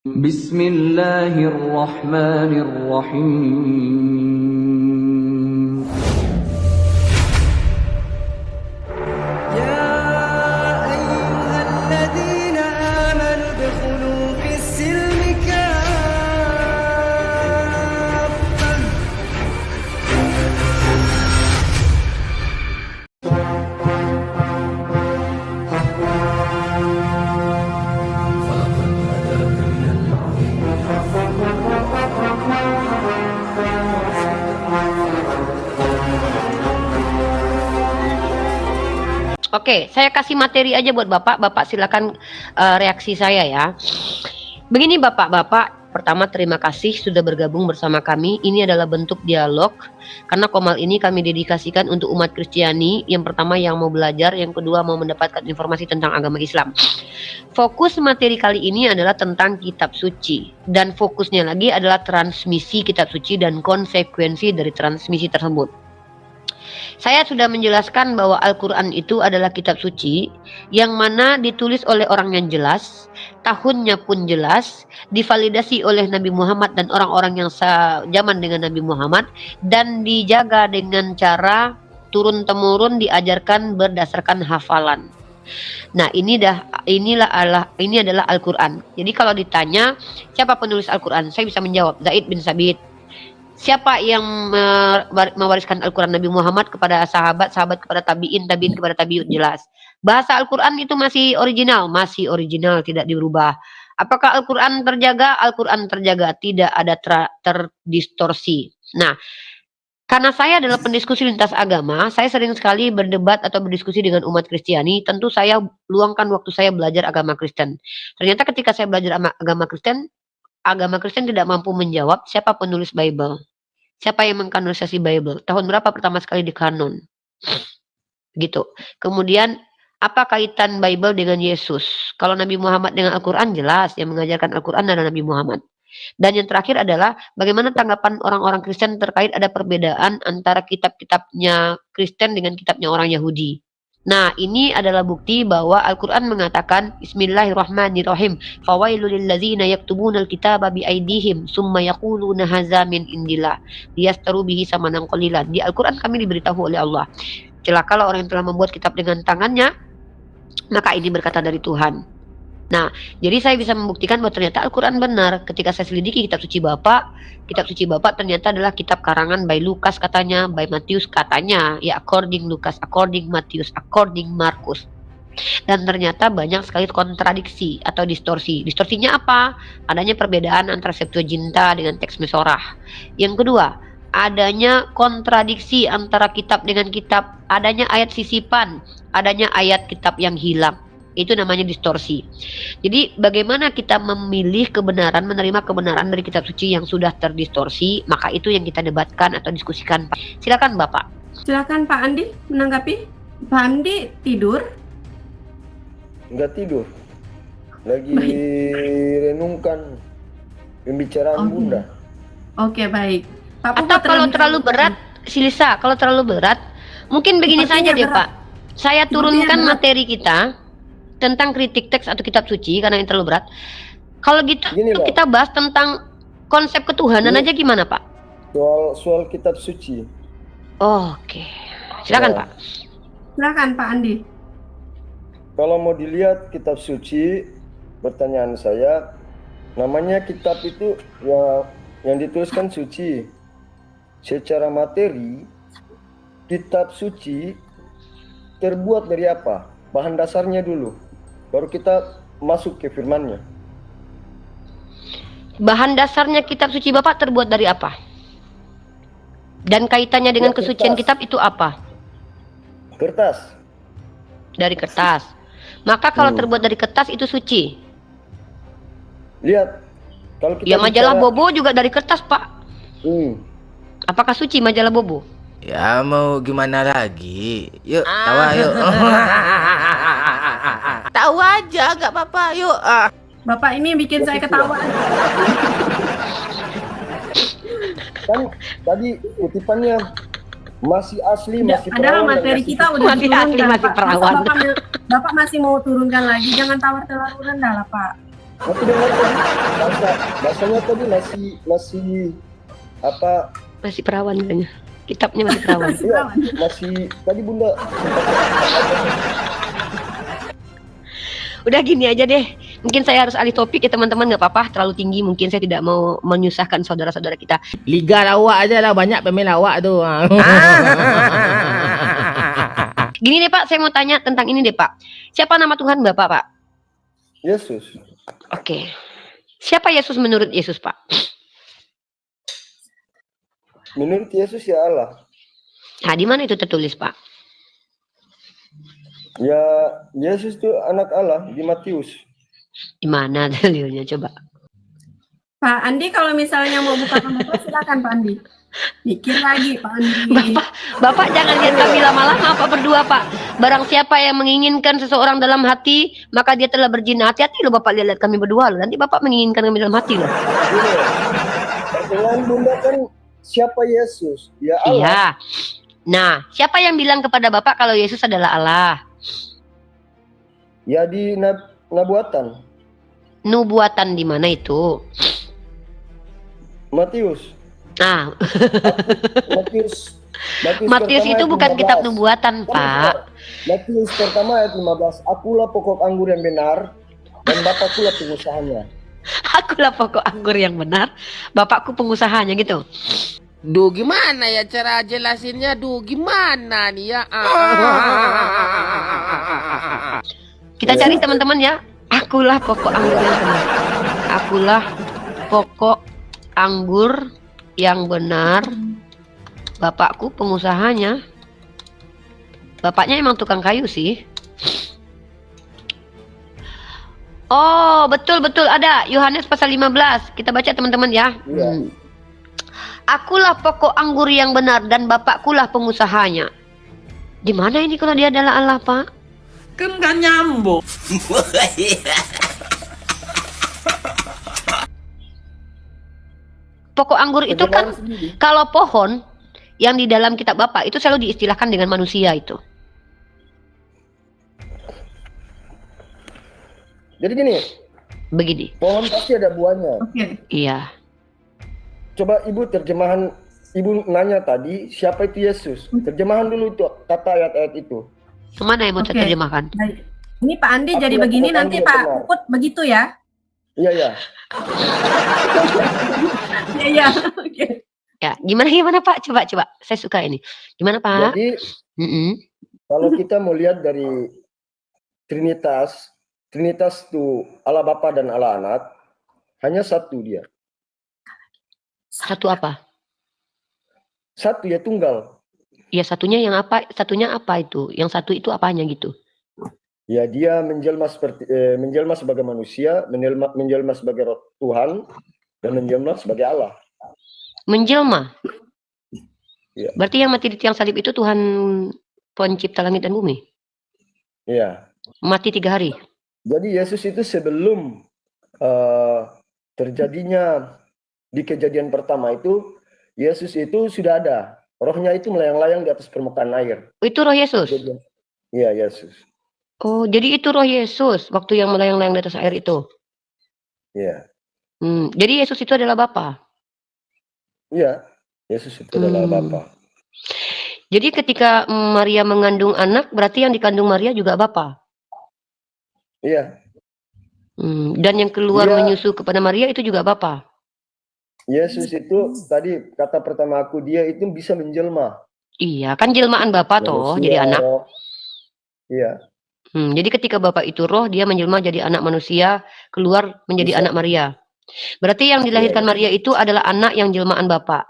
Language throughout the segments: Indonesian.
Bismillahirrahmanirrahim. يا أيها الذين آمنوا ادخلوا في السلم كافة. Oke, saya kasih materi aja buat Bapak. Bapak silakan reaksi saya ya. Begini Bapak-bapak, pertama terima kasih sudah bergabung bersama kami. Ini adalah bentuk dialog karena Komal ini kami dedikasikan untuk umat Kristiani. Yang pertama yang mau belajar, yang kedua mau mendapatkan informasi tentang agama Islam. Fokus materi kali ini adalah tentang kitab suci, dan fokusnya lagi adalah transmisi kitab suci dan konsekuensi dari transmisi tersebut. Saya sudah menjelaskan bahwa Al-Quran itu adalah kitab suci yang mana ditulis oleh orang yang jelas, tahunnya pun jelas, divalidasi oleh Nabi Muhammad dan orang-orang yang sejaman dengan Nabi Muhammad, dan dijaga dengan cara turun-temurun diajarkan berdasarkan hafalan. Nah, ini adalah Al-Quran. Jadi kalau ditanya siapa penulis Al-Quran, saya bisa menjawab Zaid bin Sabit. Siapa yang mewariskan Al-Quran? Nabi Muhammad kepada sahabat, sahabat kepada tabi'in, tabi'in kepada tabi'ut, jelas. Bahasa Al-Quran itu masih original, tidak dirubah. Apakah Al-Quran terjaga? Al-Quran terjaga, tidak ada terdistorsi. Nah, karena saya adalah pendiskusi lintas agama, saya sering sekali berdebat atau berdiskusi dengan umat Kristiani. Tentu saya luangkan waktu saya belajar agama Kristen. Ternyata ketika saya belajar agama Kristen tidak mampu menjawab siapa penulis Bible. Siapa yang mengkanonisasi Bible? Tahun berapa pertama sekali dikanon? Gitu. Kemudian apa kaitan Bible dengan Yesus? Kalau Nabi Muhammad dengan Al-Quran jelas, yang mengajarkan Al-Quran adalah Nabi Muhammad. Dan yang terakhir adalah bagaimana tanggapan orang-orang Kristen terkait ada perbedaan antara kitab-kitabnya Kristen dengan kitabnya orang Yahudi. Nah, ini adalah bukti bahwa Al-Quran mengatakan Bismillahirrahmanirrahim. Fawailul lilladzina yaktubunal kitaba biaidihim summa yaquluna hadza min indillah liyastaru bihi samanan qalilan. Di Al-Quran kami diberitahu oleh Allah, celakalah orang yang telah membuat kitab dengan tangannya, maka ini berkata dari Tuhan. Nah, jadi saya bisa membuktikan bahwa ternyata Al-Quran benar. Ketika saya selidiki kitab suci Bapak ternyata adalah kitab karangan by Lukas katanya, by Matius katanya, ya according Lukas, according Matius, according Markus. Dan ternyata banyak sekali kontradiksi atau distorsi. Distorsinya apa? Adanya perbedaan antara Septuaginta dengan teks Mesorah. Yang kedua, adanya kontradiksi antara kitab dengan kitab, adanya ayat sisipan, adanya ayat kitab yang hilang. Itu namanya distorsi. Jadi bagaimana kita memilih kebenaran, menerima kebenaran dari kitab suci yang sudah terdistorsi, maka itu yang kita debatkan atau diskusikan. Silakan Bapak. Silakan Pak Andi menanggapi. Pak Andi tidur? Enggak tidur. Lagi renungkan pembicaraan Oke. Bunda. Oke, baik. Pak Atau kalau terlalu berat, Silisa, kalau terlalu berat, mungkin begini saja deh Pak. Saya turunkan materi kita tentang kritik teks atau kitab suci karena yang terlalu berat. Kalau gitu Gini, Pak. kita bahas tentang konsep ketuhanan aja gimana Pak? Soal kitab suci. Oke. Silakan Ya. Pak. Silakan Pak Andi. Kalau mau dilihat kitab suci, pertanyaan saya, namanya kitab itu ya yang dituliskan suci. Secara materi, kitab suci terbuat dari apa? Bahan dasarnya dulu. Baru kita masuk ke firmannya. Bahan dasarnya kitab suci Bapak terbuat dari apa? Dan kaitannya dengan Ya, kesucian kertas. kitab itu apa? Kertas. Dari kertas. Maka kalau terbuat dari kertas itu suci. Lihat. Kalau kita Ya majalah bicara- Bobo juga dari kertas Pak. Apakah suci majalah Bobo? Ya mau gimana lagi? Yuk, tawa yuk. Tahu aja, nggak apa-apa. Yuk. Bapak ini bikin saya ketawa. Kan tadi kutipannya masih asli, masih Padahal perawan, materi masih kita udah Masih diturunkan, asli, masih Pak. Masa perawan. Bapak masih mau turunkan lagi? Jangan tawar terlalu rendah lah, Pak. Aku dengar tadi bahasanya tadi masih apa? Masih perawan kayaknya. Kitabnya masih perawan. Iya, masih tadi Bunda. Udah gini aja deh. Mungkin saya harus alih topik ya teman-teman, nggak apa-apa. Terlalu tinggi mungkin saya tidak mau menyusahkan saudara-saudara kita. Liga lawak aja lah, banyak pemain lawak tuh. Gini deh Pak, saya mau tanya tentang ini deh Pak. Siapa nama Tuhan Bapak Pak? Yesus. Oke. Siapa Yesus menurut Yesus Pak? Menurut Yesus ya Allah. Nah, di mana itu tertulis Pak? Ya, Yesus itu anak Allah di Matius. Di mana dalilnya coba? Pak Andi kalau misalnya mau buka Bapak silakan Pak Andi. Mikir lagi Pak Andi. Bapak jangan lihat kami lama-lama Pak berdua Pak. Barang siapa yang menginginkan seseorang dalam hati, maka dia telah berzina. Hati-hati loh Bapak lihat kami berdua loh. Nanti Bapak menginginkan kami dalam hati loh. Ini, pertanyaan Bunda kan siapa Yesus? Ya Allah. Iya. Nah, siapa yang bilang kepada Bapak kalau Yesus adalah Allah? Ya di Nabuatan. Nubuatan di mana itu? Matius. Nah, Matius Matius itu pertama bukan ayat kitab 15. nubuatan, Pak. Matius pertama ayat 15. Akulah pokok anggur yang benar dan Bapakkulah pengusahanya. Akulah pokok anggur yang benar, Bapakku pengusahanya gitu. Duh, gimana ya cara jelasinnya? Duh, gimana nih ya? Kita cari teman-teman ya. Akulah pokok anggur yang benar. Akulah pokok anggur yang benar. Bapakku pengusahanya. Bapaknya emang tukang kayu sih. Oh, betul ada. Yohanes pasal 15. Kita baca teman-teman ya. Iya. Akulah pokok anggur yang benar dan Bapakkulah pengusahanya. Di mana ini kalau dia adalah Allah, Pak? Kan gak nyambung. Pokok anggur itu kan Sendiri. kalau pohon yang di dalam kitab Bapak itu selalu diistilahkan dengan manusia itu. Jadi gini, Begini. pohon pasti ada buahnya. Oke. Iya. Coba Ibu terjemahan, Ibu nanya tadi siapa itu Yesus. Terjemahan dulu itu kata ayat-ayat itu. Kemana yang mau Oke. terjemahkan? Baik. Ini Pak Andi Aku jadi yang begini pokok nanti anggur Pak benar. Puput begitu ya? Iya ya. Iya. Oke. Ya, gimana Pak? Coba. Saya suka ini. Gimana Pak? Jadi kalau kita mau lihat dari Trinitas itu Allah Bapa dan Allah Anak, hanya satu dia. Satu apa? Satu ya tunggal. Ya satunya yang apa? Satunya apa itu? Yang satu itu apanya gitu? Ya dia menjelma sebagai manusia, menjelma sebagai roh Tuhan, dan menjelma sebagai Allah. Menjelma. Iya. Berarti yang mati di tiang salib itu Tuhan pencipta langit dan bumi. Iya. Mati 3 hari. Jadi Yesus itu sebelum terjadinya di kejadian pertama itu, Yesus itu sudah ada. Rohnya itu melayang-layang di atas permukaan air. Itu roh Yesus. Iya, Yesus. Oh, jadi itu roh Yesus waktu yang melayang-layang di atas air itu. Iya. Jadi Yesus itu adalah Bapa. Iya, Yesus itu adalah Bapa. Jadi ketika Maria mengandung anak, berarti yang dikandung Maria juga Bapa. Iya. Dan yang keluar Dia- menyusu kepada Maria itu juga Bapa. Yesus itu tadi kata pertama aku, dia itu bisa menjelma. Iya, kan jelmaan Bapa toh, Manusia, jadi anak. roh. Iya. Jadi ketika Bapak itu roh, dia menjelma jadi anak manusia, keluar menjadi Bisa. anak Maria. Berarti yang dilahirkan Iya. Maria itu adalah anak yang jelmaan Bapak.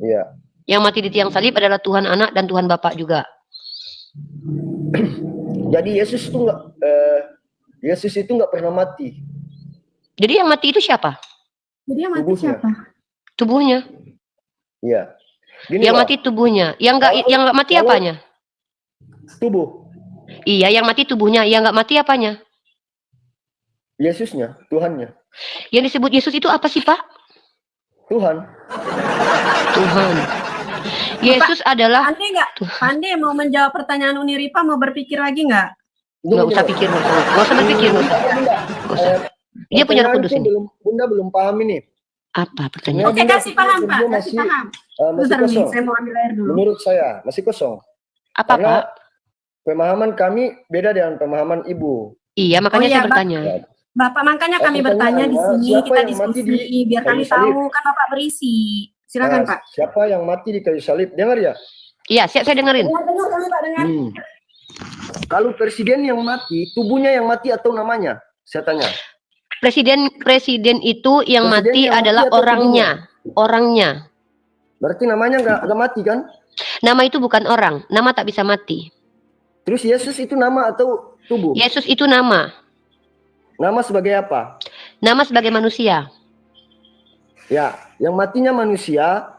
Iya. Yang mati di tiang salib adalah Tuhan Anak dan Tuhan Bapak juga. Jadi Yesus itu nggak pernah mati. Jadi yang mati itu siapa? Jadi yang mati Tubuhnya. siapa? Tubuhnya. Iya. Gini Yang Pak, mati tubuhnya. Yang nggak mati kalau- apanya? tubuh Iya, yang mati tubuhnya. Yang nggak mati apanya? Yesusnya, Tuhannya. Yang disebut Yesus itu apa sih Pak? Tuhan. Tuhan. Yesus adalah Andi nggak? Pak Andi mau menjawab pertanyaan Uni Ripa mau berpikir lagi nggak? nggak usah pikir, nggak usah berpikir, nggak usah. Nggak usah. Dia punya Roh Pertanyaan Kudus itu ini. Bunda belum paham ini. Apa pertanyaan? Oke, Bunda kasih paham, Pak. dia Kasih paham. masih Bentar, Mi. kosong. Saya mau ambil air dulu. Menurut saya masih kosong. Apa, Karena Pak? pemahaman kami beda dengan pemahaman Ibu. Iya, makanya Oh, iya, saya bertanya. Bapak, makanya kami bertanya di Pertanyaannya, sini, siapa kita yang mati diskusi, di biar kami kayu salib? tahu, kan Bapak berisi. Silakan, Nah, Pak. siapa yang mati di kayu salib? Dengar ya? Iya, saya dengerin. Dengar kami, Pak, dengar. Kalau presiden yang mati, tubuhnya yang mati atau namanya? Saya tanya. Presiden itu yang Presiden mati yang mati adalah atau orangnya. Berarti namanya nggak mati kan? Nama itu bukan orang, nama tak bisa mati. Terus Yesus itu nama atau tubuh? Yesus itu nama. Nama sebagai apa? Nama sebagai manusia. Ya, yang matinya manusia,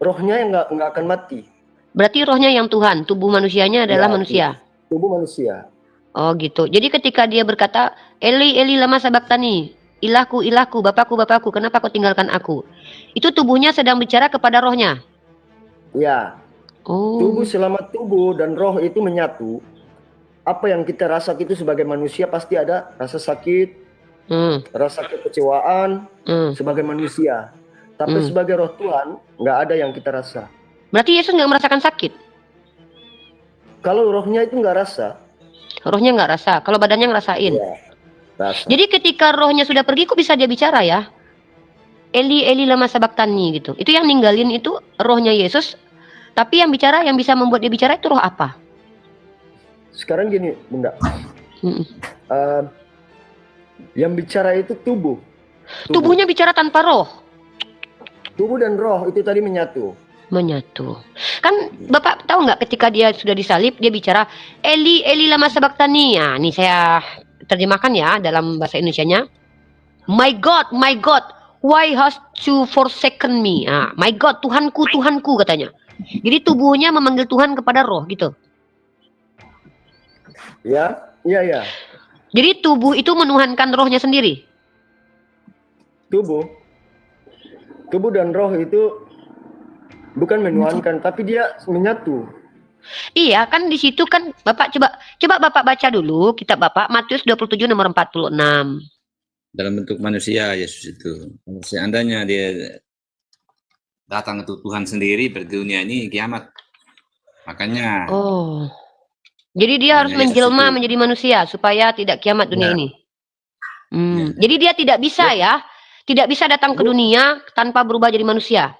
rohnya yang nggak akan mati. Berarti rohnya yang Tuhan, tubuh manusianya adalah Ya, manusia. Tubuh manusia. Oh gitu. Jadi ketika dia berkata, Eli, Eli lama sabaktani, ilahku, ilahku, bapakku, bapakku, kenapa kau tinggalkan aku? Itu tubuhnya sedang bicara kepada rohnya. Ya, Oh. tubuh selama tubuh dan roh itu menyatu. Apa yang kita rasa itu sebagai manusia pasti ada rasa sakit, rasa kekecewaan sebagai manusia. Tapi sebagai roh Tuhan nggak ada yang kita rasa. Berarti Yesus nggak merasakan sakit? Kalau rohnya itu nggak rasa. Rohnya nggak rasa, kalau badannya ngerasain. Ya, rasa. Jadi ketika rohnya sudah pergi, kok bisa dia bicara ya? Eli, Eli lama sabaktani gitu. Itu yang ninggalin itu rohnya Yesus. Tapi yang bicara, yang bisa membuat dia bicara itu roh apa? Sekarang gini, Bunda. Yang bicara itu tubuh. Tubuhnya bicara tanpa roh. Tubuh dan roh itu tadi menyatu. Kan Bapak tahu nggak ketika dia sudah disalib, dia bicara Eli, Eli lama sabaktani. Nah, ini saya terjemahkan ya dalam bahasa Indonesianya. My God, why hast you forsaken me? Ah, my God, Tuhanku, Tuhanku katanya. Jadi tubuhnya memanggil Tuhan kepada roh gitu. Ya, iya. Jadi tubuh itu menuhankan rohnya sendiri. Tubuh dan roh itu bukan menuhankan, tapi dia menyatu. Iya, kan di situ kan Bapak coba Bapak baca dulu kitab Bapak Matius 27 nomor 46. Dalam bentuk manusia Yesus itu. Seandainya dia datang ke Tuhan sendiri berarti dunia ini kiamat. Makanya. Oh. Jadi dia harus menjelma menjadi manusia supaya tidak kiamat dunia ini. Jadi dia tidak bisa tidak bisa datang ke dunia tanpa berubah jadi manusia.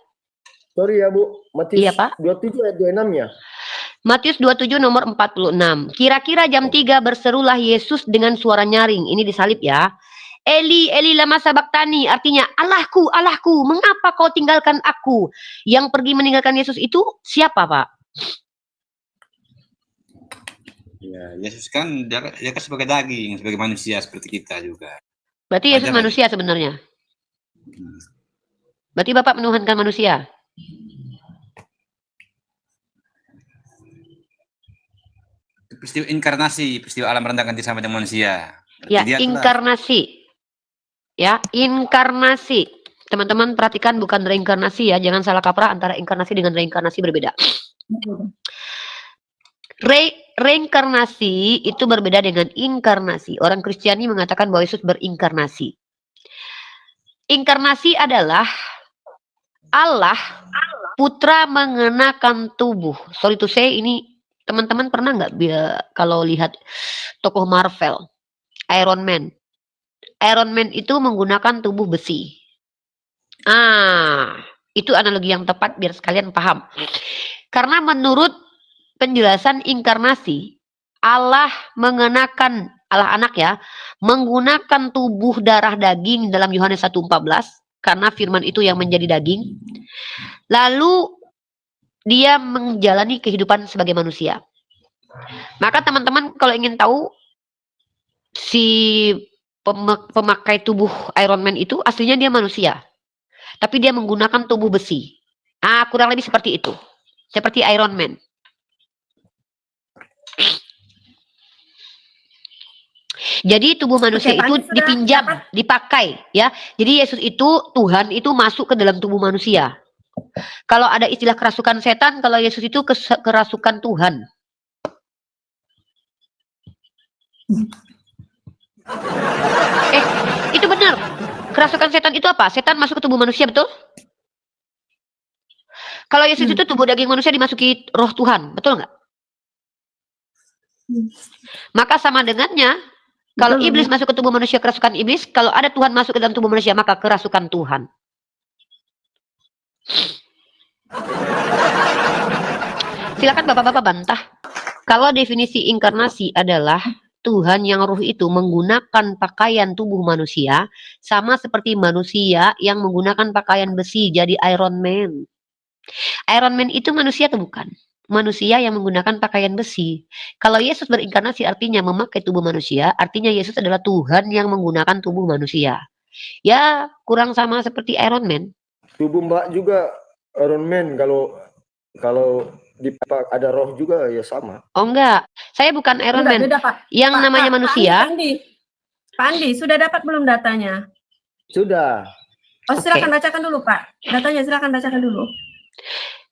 Sorry ya Bu, Matius iya, Pak? 27 ayat 26 ya. Matius 27 nomor 46. Kira-kira jam 3 berserulah Yesus dengan suara nyaring. Ini disalib ya. Eli, Eli lama sabaktani, artinya Allahku, Allahku, mengapa kau tinggalkan aku? Yang pergi meninggalkan Yesus itu siapa, Pak? Ya, Yesus kan dia kan sebagai daging, sebagai manusia seperti kita juga. Berarti Yesus manusia sebenarnya. Berarti Bapak menuhankan manusia. Peristiwa inkarnasi, peristiwa alam rendahkan diri sama dengan manusia. Ya, inkarnasi. Ya, inkarnasi. Teman-teman perhatikan bukan reinkarnasi ya, jangan salah kaprah antara inkarnasi dengan reinkarnasi berbeda. Reinkarnasi itu berbeda dengan inkarnasi. Orang Kristiani mengatakan bahwa Yesus berinkarnasi. Inkarnasi adalah Allah Putra mengenakan tubuh. Sorry to say, ini teman-teman pernah nggak kalau lihat tokoh Marvel, Iron Man? Iron Man itu menggunakan tubuh besi. Itu analogi yang tepat biar sekalian paham. Karena menurut penjelasan inkarnasi, Allah mengenakan, Allah anak ya, menggunakan tubuh darah daging dalam Yohanes 1:14, karena firman itu yang menjadi daging. Lalu dia menjalani kehidupan sebagai manusia. Maka teman-teman kalau ingin tahu si pemakai tubuh Iron Man itu aslinya dia manusia. Tapi dia menggunakan tubuh besi. Kurang lebih seperti itu. Seperti Iron Man. Jadi tubuh manusia itu dipinjam, dipakai ya. Jadi Yesus itu, Tuhan itu masuk ke dalam tubuh manusia. Kalau ada istilah kerasukan setan, kalau Yesus itu kerasukan Tuhan. Itu benar. Kerasukan setan itu apa? Setan masuk ke tubuh manusia, betul? Kalau Yesus itu tubuh daging manusia dimasuki roh Tuhan, betul nggak? Maka sama dengannya, kalau Betul, iblis masuk ke tubuh manusia, kerasukan iblis. Kalau ada Tuhan masuk ke dalam tubuh manusia, maka kerasukan Tuhan. Silakan bapak-bapak bantah. Kalau definisi inkarnasi adalah Tuhan yang ruh itu menggunakan pakaian tubuh manusia, sama seperti manusia yang menggunakan pakaian besi jadi Iron Man. Iron Man itu manusia atau bukan? Manusia yang menggunakan pakaian besi. Kalau Yesus berinkarnasi artinya memakai tubuh manusia, artinya Yesus adalah Tuhan yang menggunakan tubuh manusia. Ya, kurang sama seperti Iron Man. Tubuh Mbak juga Iron Man, kalau ada roh juga ya sama. Oh enggak, saya bukan Iron Enggak, Man. beda, Pak. Yang namanya manusia. Pak Andi, sudah dapat belum datanya? Sudah. Oh, silakan bacakan dulu, Pak. Datanya silakan bacakan dulu.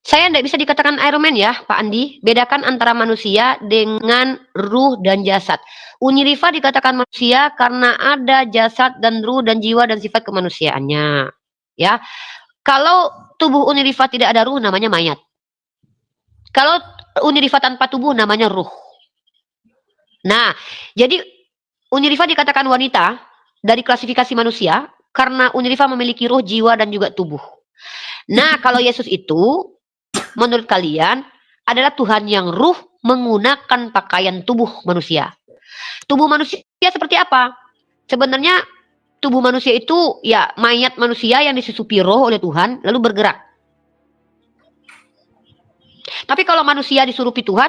Saya tidak bisa dikatakan Iron Man ya, Pak Andi. Bedakan antara manusia dengan ruh dan jasad. Uniriva dikatakan manusia karena ada jasad dan ruh dan jiwa dan sifat kemanusiaannya. Ya, kalau tubuh Uniriva tidak ada ruh, namanya mayat. Kalau Uniriva tanpa tubuh, namanya ruh. Nah, jadi Uniriva dikatakan wanita dari klasifikasi manusia karena Uniriva memiliki ruh, jiwa, dan juga tubuh. Nah, kalau Yesus itu menurut kalian adalah Tuhan yang ruh menggunakan pakaian tubuh manusia. Tubuh manusia seperti apa? Sebenarnya tubuh manusia itu ya mayat manusia yang disusupi roh oleh Tuhan lalu bergerak. Tapi kalau manusia disurupi Tuhan,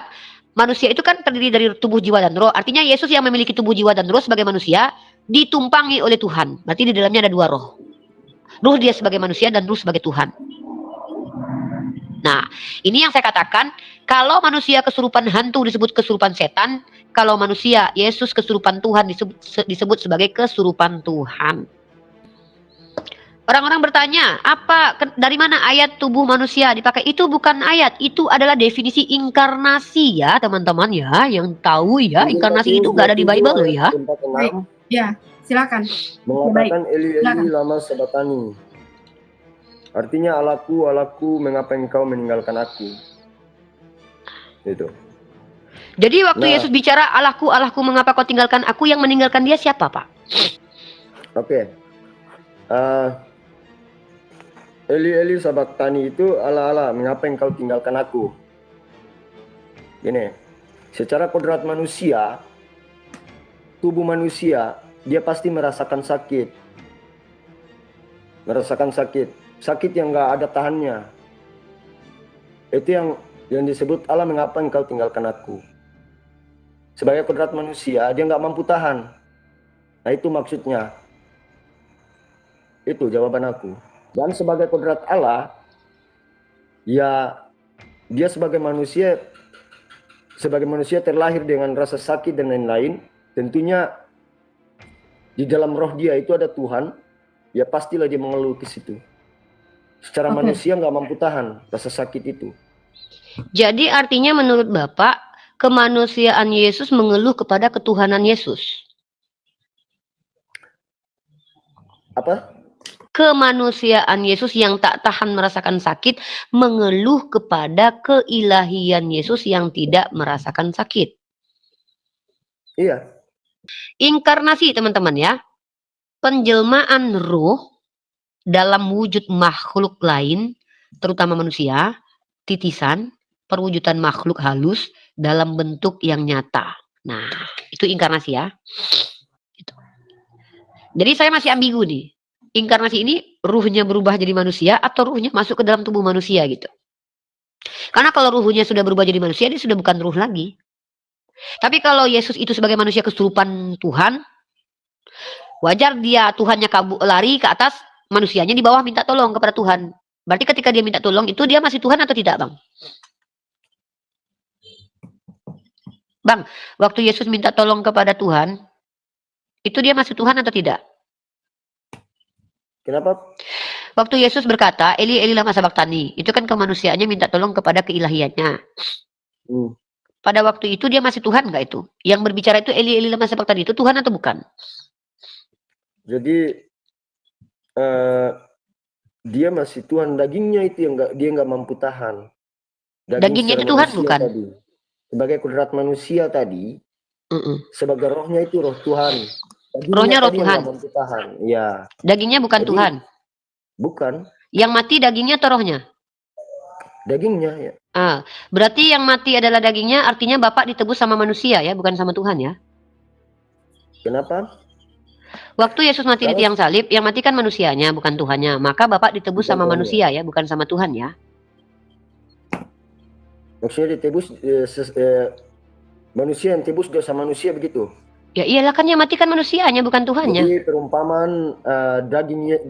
manusia itu kan terdiri dari tubuh, jiwa, dan roh. Artinya Yesus yang memiliki tubuh, jiwa, dan roh sebagai manusia ditumpangi oleh Tuhan. Berarti di dalamnya ada dua roh. Ruh dia sebagai manusia dan ruh sebagai Tuhan. Nah, ini yang saya katakan, kalau manusia kesurupan hantu disebut kesurupan setan, kalau manusia Yesus kesurupan Tuhan disebut sebagai kesurupan Tuhan. Orang-orang bertanya, dari mana ayat tubuh manusia dipakai? Itu bukan ayat, itu adalah definisi inkarnasi ya teman-teman ya, yang tahu ya, inkarnasi itu nggak ada di Bible loh ya. Ya, silakan. Mengatakan Eli Eli lama sabatani. Artinya Allahku, mengapa engkau meninggalkan aku? Itu. Jadi waktu Yesus bicara Allahku, mengapa kau tinggalkan aku, yang meninggalkan dia siapa, Pak? Oke. Eli sabatani itu Allah, mengapa engkau tinggalkan aku? Gini, secara kodrat manusia, tubuh manusia, dia pasti merasakan sakit. Sakit yang nggak ada tahannya. Itu yang disebut Allah mengapa engkau tinggalkan aku. Sebagai kodrat manusia, dia nggak mampu tahan. Nah itu maksudnya. Itu jawaban aku. Dan sebagai kodrat Allah, ya dia sebagai manusia terlahir dengan rasa sakit dan lain-lain. Tentunya di dalam roh dia itu ada Tuhan. Ya pastilah dia mengeluh ke situ. Secara manusia nggak mampu tahan rasa sakit itu. Jadi artinya menurut Bapak, kemanusiaan Yesus mengeluh kepada ketuhanan Yesus. Apa? Kemanusiaan Yesus yang tak tahan merasakan sakit mengeluh kepada keilahian Yesus yang tidak merasakan sakit. Iya. Inkarnasi teman-teman ya. Penjelmaan roh dalam wujud makhluk lain, terutama manusia, titisan, perwujudan makhluk halus dalam bentuk yang nyata. Nah, itu inkarnasi ya. Gitu. Jadi saya masih ambigu nih. Inkarnasi ini ruhnya berubah jadi manusia atau ruhnya masuk ke dalam tubuh manusia gitu. Karena kalau ruhnya sudah berubah jadi manusia, dia sudah bukan ruh lagi. Tapi kalau Yesus itu sebagai manusia kesurupan Tuhan, wajar dia Tuhannya lari ke atas, manusianya di bawah minta tolong kepada Tuhan. Berarti ketika dia minta tolong itu dia masih Tuhan atau tidak, Bang? Bang, waktu Yesus minta tolong kepada Tuhan, itu dia masih Tuhan atau tidak? Kenapa? Waktu Yesus berkata, Eli Eli lama sabaktani, itu kan kemanusiaannya minta tolong kepada keilahiannya. Pada waktu itu dia masih Tuhan nggak itu? Yang berbicara itu Eli Eli lama sabaktani itu Tuhan atau bukan? Jadi eh, dia masih Tuhan, dagingnya itu yang dia nggak mampu tahan. Dagingnya secara itu Tuhan manusia bukan? tadi, sebagai kodrat manusia tadi, Mm-mm. sebagai rohnya itu roh Tuhan. Dagingnya Rohnya roh tadi yang Tuhan. nggak mampu tahan. Ya, Dagingnya bukan jadi Tuhan. bukan Yang mati dagingnya atau rohnya? dagingnya ya. Berarti yang mati adalah dagingnya, artinya Bapak ditebus sama manusia ya, bukan sama Tuhan ya. Kenapa? Waktu Yesus mati di Kalau tiang salib, yang mati kan manusianya, bukan Tuhannya. Maka Bapak ditebus bukan sama Tuhan ya. manusia ya, bukan sama Tuhan ya. Maksudnya ditebus manusia yang tebus dosa manusia begitu. Ya iyalah kan yang mati kan manusianya, bukan Tuhannya. Jadi perumpamaan dagingnya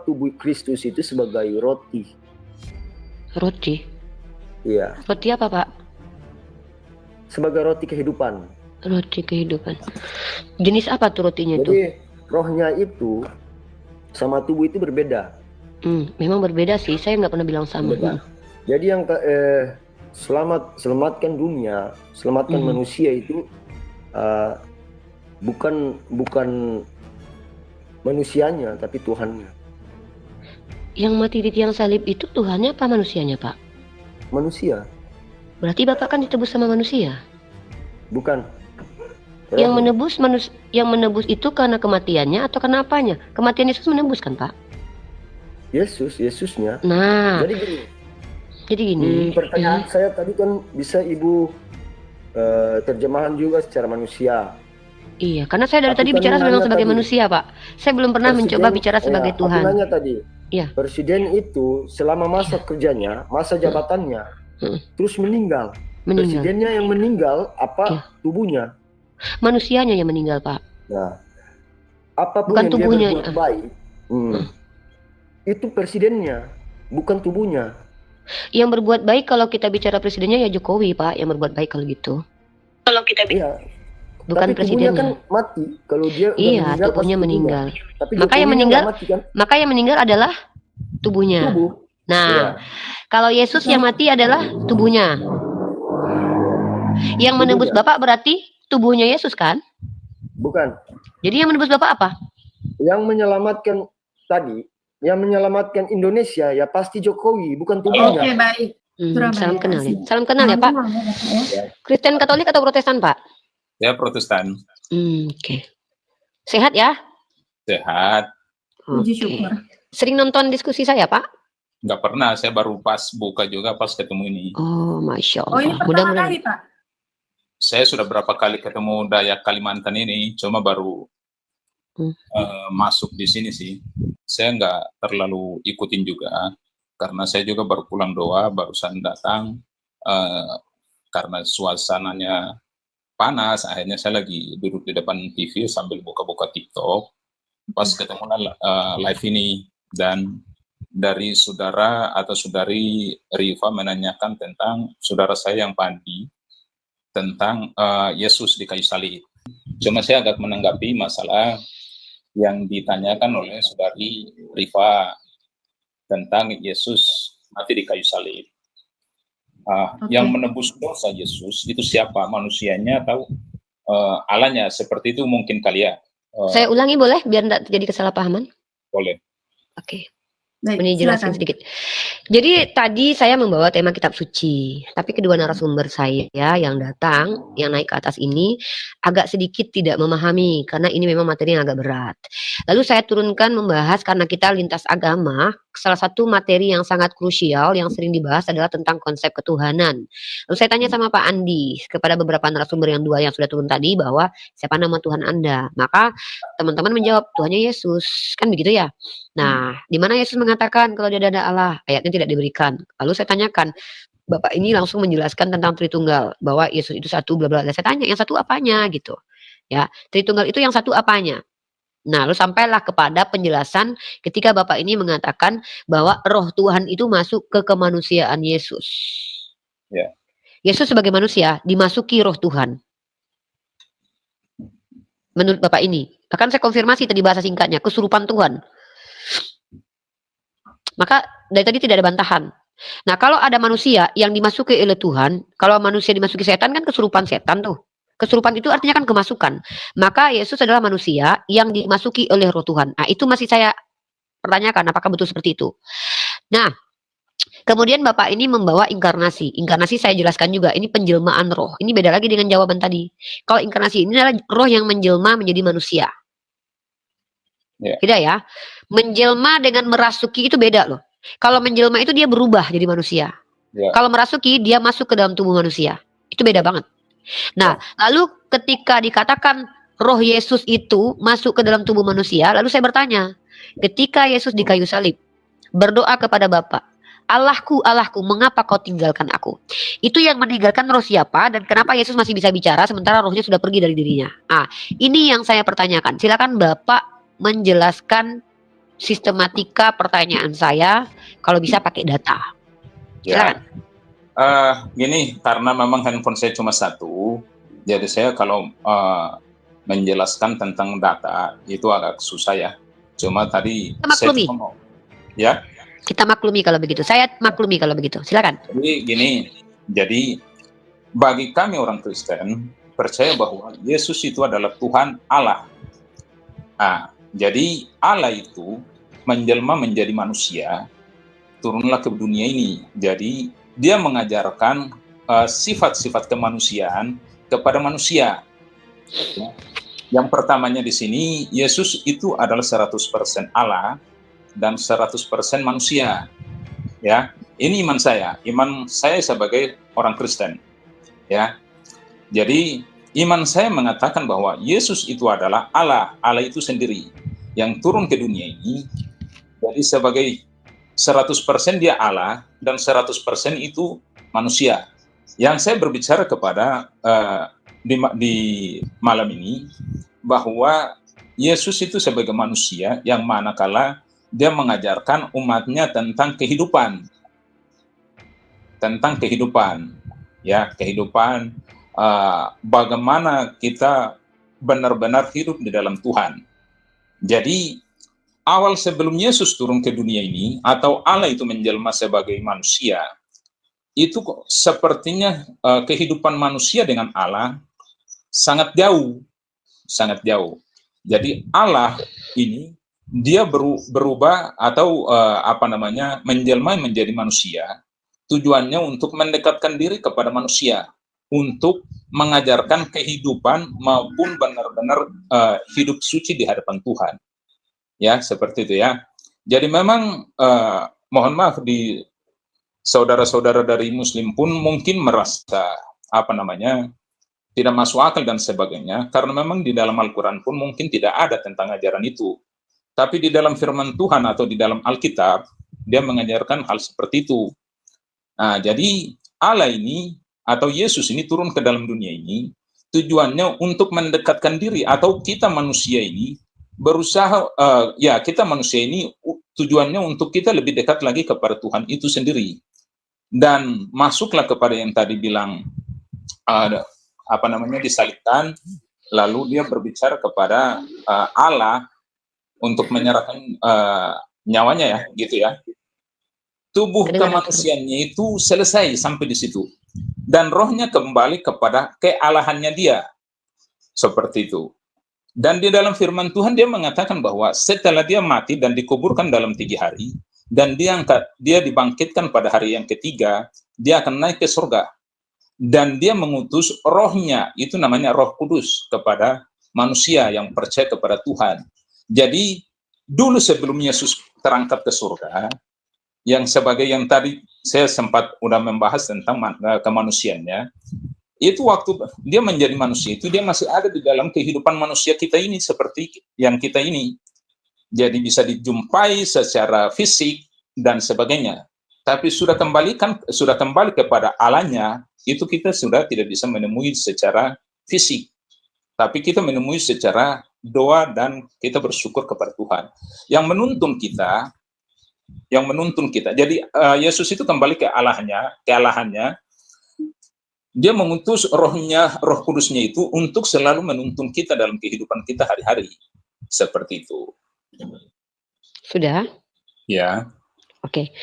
tubuh Kristus itu sebagai roti. Roti. Iya, Roti apa Pak? sebagai roti kehidupan. Roti kehidupan. Jenis apa tuh rotinya itu? Jadi rohnya itu sama tubuh itu berbeda. Memang berbeda sih, saya nggak pernah bilang sama. Berbeda. Jadi yang selamatkan dunia, selamatkan manusia itu bukan manusianya tapi Tuhannya. Yang mati di tiang salib itu Tuhannya apa manusianya Pak? Manusia, Berarti Bapak kan ditebus sama manusia. bukan. Yang Rohnya. menebus itu karena kematiannya atau karena apanya? Kematian Yesus menebus kan Pak? Yesusnya. Nah, Jadi gini. pertanyaan saya tadi kan bisa Ibu terjemahan juga secara manusia. Iya, karena saya dari Aku tadi kan bicara nanya memang sebagai tadi, manusia Pak. Saya belum pernah mencoba bicara sebagai Aku Tuhan. nanya tadi, Iya. Presiden itu selama masa kerjanya, masa jabatannya, terus meninggal. Presidennya yang meninggal apa tubuhnya? Manusianya yang meninggal Pak. Nah, apapun Bukan yang tubuhnya. dia berbuat baik, itu presidennya, bukan tubuhnya. Yang berbuat baik kalau kita bicara presidennya ya Jokowi Pak, yang berbuat baik kalau gitu. Kalau kita Iya. bukan Tapi tubuhnya presidennya. kan mati. Kalau dia udah Iya, meninggal, tubuhnya pasti meninggal. Tapi Maka yang Jokowinya meninggal, nggak mati kan? maka yang meninggal adalah tubuhnya. Tubuh. Nah, Iya. kalau Yesus yang mati adalah tubuhnya. Yang menebus Tubuhnya. Bapak berarti tubuhnya Yesus kan? Bukan. Jadi yang menebus Bapak apa? Yang menyelamatkan tadi, yang menyelamatkan Indonesia ya pasti Jokowi, bukan tubuhnya. Oke, baik. Surabaya. Salam kenal ya. Salam kenal ya Pak. Kristen Katolik atau Protestan Pak? Ya Protestan. Oke. Sehat ya? Sehat. Puji Oke. syukur. Sering nonton diskusi saya Pak? Nggak pernah, saya baru pas buka juga pas ketemu ini. Oh, Masya Oh, ini Allah. pertama kali, Pak? Saya sudah berapa kali ketemu Dayak Kalimantan ini, cuma baru masuk di sini sih. Saya nggak terlalu ikutin juga, karena saya juga baru pulang doa, barusan datang, karena suasananya panas, akhirnya saya lagi duduk di depan TV sambil buka-buka TikTok, pas ketemu live ini, dan dari saudara atau saudari Riva menanyakan tentang saudara saya yang Pandi, tentang Yesus di kayu salib. Cuma saya agak menanggapi masalah yang ditanyakan oleh saudari Riva tentang Yesus mati di kayu salib. Yang menebus dosa Yesus itu siapa? Manusianya atau Allahnya? Seperti itu mungkin kali ya. Saya ulangi boleh biar tidak terjadi kesalahpahaman? Boleh. Oke. Baik, Menjelaskan silakan. sedikit. Jadi tadi saya membawa tema kitab suci, tapi kedua narasumber saya yang datang, yang naik ke atas ini agak sedikit tidak memahami karena ini memang materi yang agak berat. Lalu saya turunkan membahas karena kita lintas agama, salah satu materi yang sangat krusial yang sering dibahas adalah tentang konsep ketuhanan. Lalu saya tanya sama Pak Andi kepada beberapa narasumber yang dua yang sudah turun tadi bahwa siapa nama Tuhan Anda? Maka teman-teman menjawab Tuhannya Yesus, kan begitu ya? Nah, di mana Yesus mengatakan kalau dia ada Allah, ayatnya tidak diberikan. Lalu saya tanyakan, Bapak ini langsung menjelaskan tentang Tritunggal, bahwa Yesus itu satu, bla bla. Saya tanya, yang satu apanya gitu? Ya, Tritunggal itu yang satu apanya? Nah, lalu sampailah kepada penjelasan ketika Bapak ini mengatakan bahwa Roh Tuhan itu masuk ke kemanusiaan Yesus. Ya. Yesus sebagai manusia dimasuki Roh Tuhan. Menurut Bapak ini, bahkan saya konfirmasi tadi bahasa singkatnya, kesurupan Tuhan. Maka dari tadi tidak ada bantahan. Nah, kalau ada manusia yang dimasuki oleh Tuhan, kalau manusia dimasuki setan kan kesurupan setan tuh. Kesurupan itu artinya kan kemasukan. Maka Yesus adalah manusia yang dimasuki oleh Roh Tuhan. Nah, itu masih saya pertanyakan apakah betul seperti itu. Nah, kemudian Bapak ini membawa inkarnasi. Inkarnasi saya jelaskan juga, ini penjelmaan roh. Ini beda lagi dengan jawaban tadi. Kalau inkarnasi ini adalah roh yang menjelma menjadi manusia. Ya. Beda ya. Menjelma dengan merasuki itu beda loh. Kalau menjelma itu dia berubah jadi manusia. Ya. Kalau merasuki dia masuk ke dalam tubuh manusia. Itu beda banget. Nah, lalu ketika dikatakan roh Yesus itu masuk ke dalam tubuh manusia, lalu saya bertanya, ketika Yesus di kayu salib, berdoa kepada Bapa, Allahku, Allahku, mengapa kau tinggalkan aku? Itu yang meninggalkan roh siapa dan kenapa Yesus masih bisa bicara sementara rohnya sudah pergi dari dirinya? Ah, ini yang saya pertanyakan. Silakan Bapak menjelaskan sistematika pertanyaan saya, kalau bisa pakai data. Silakan. Gini, karena memang handphone saya cuma satu, jadi saya kalau menjelaskan tentang data itu agak susah ya. Cuma tadi Kita saya maklumi. cuma mau, ya. Kita maklumi kalau begitu. Saya maklumi kalau begitu. Silakan. Jadi gini, jadi bagi kami orang Kristen percaya bahwa Yesus itu adalah Tuhan Allah. Nah, jadi Allah itu menjelma menjadi manusia, turunlah ke dunia ini. Jadi dia mengajarkan sifat-sifat kemanusiaan kepada manusia. Ya. Yang pertamanya di sini, Yesus itu adalah 100% Allah dan 100% manusia. Ya, ini iman saya sebagai orang Kristen. Ya, jadi iman saya mengatakan bahwa Yesus itu adalah Allah, Allah itu sendiri yang turun ke dunia ini. Jadi sebagai 100% dia Allah dan 100% itu manusia. Yang saya berbicara kepada di malam ini bahwa Yesus itu sebagai manusia yang manakala dia mengajarkan umatnya tentang kehidupan, ya, kehidupan bagaimana kita benar-benar hidup di dalam Tuhan. Jadi awal sebelum Yesus turun ke dunia ini atau Allah itu menjelma sebagai manusia, itu sepertinya kehidupan manusia dengan Allah sangat jauh. Jadi Allah ini dia berubah atau menjelma menjadi manusia, tujuannya untuk mendekatkan diri kepada manusia, untuk mengajarkan kehidupan maupun benar-benar hidup suci di hadapan Tuhan. Ya, seperti itu ya. Jadi memang mohon maaf di saudara-saudara dari Muslim pun mungkin merasa tidak masuk akal dan sebagainya, karena memang di dalam Al-Quran pun mungkin tidak ada tentang ajaran itu. Tapi di dalam firman Tuhan atau di dalam Alkitab, dia mengajarkan hal seperti itu. Nah, jadi Allah ini atau Yesus ini turun ke dalam dunia ini, tujuannya untuk mendekatkan diri atau kita manusia ini berusaha, kita manusia ini tujuannya untuk kita lebih dekat lagi kepada Tuhan itu sendiri. Dan masuklah kepada yang tadi bilang, disalibkan, lalu dia berbicara kepada Allah untuk menyerahkan nyawanya ya, gitu ya. Tubuh kemanusiaannya itu selesai sampai di situ. Dan rohnya kembali kepada kealahannya dia. Seperti itu. Dan di dalam firman Tuhan dia mengatakan bahwa setelah dia mati dan dikuburkan dalam 3 hari, dan dia dibangkitkan pada hari yang ketiga, dia akan naik ke surga. Dan dia mengutus rohnya, itu namanya Roh Kudus, kepada manusia yang percaya kepada Tuhan. Jadi dulu sebelum Yesus terangkat ke surga, yang sebagai yang tadi saya sempat udah membahas tentang kemanusiaannya, itu waktu dia menjadi manusia itu dia masih ada di dalam kehidupan manusia kita ini seperti yang kita ini. Jadi bisa dijumpai secara fisik dan sebagainya. Tapi sudah kembali kepada Allahnya, itu kita sudah tidak bisa menemui secara fisik. Tapi kita menemui secara doa dan kita bersyukur kepada Tuhan. Yang menuntun kita. Jadi Yesus itu kembali ke Allahannya. Dia mengutus rohnya, Roh Kudusnya itu untuk selalu menuntun kita dalam kehidupan kita hari-hari. Seperti itu. Sudah? Ya. Oke.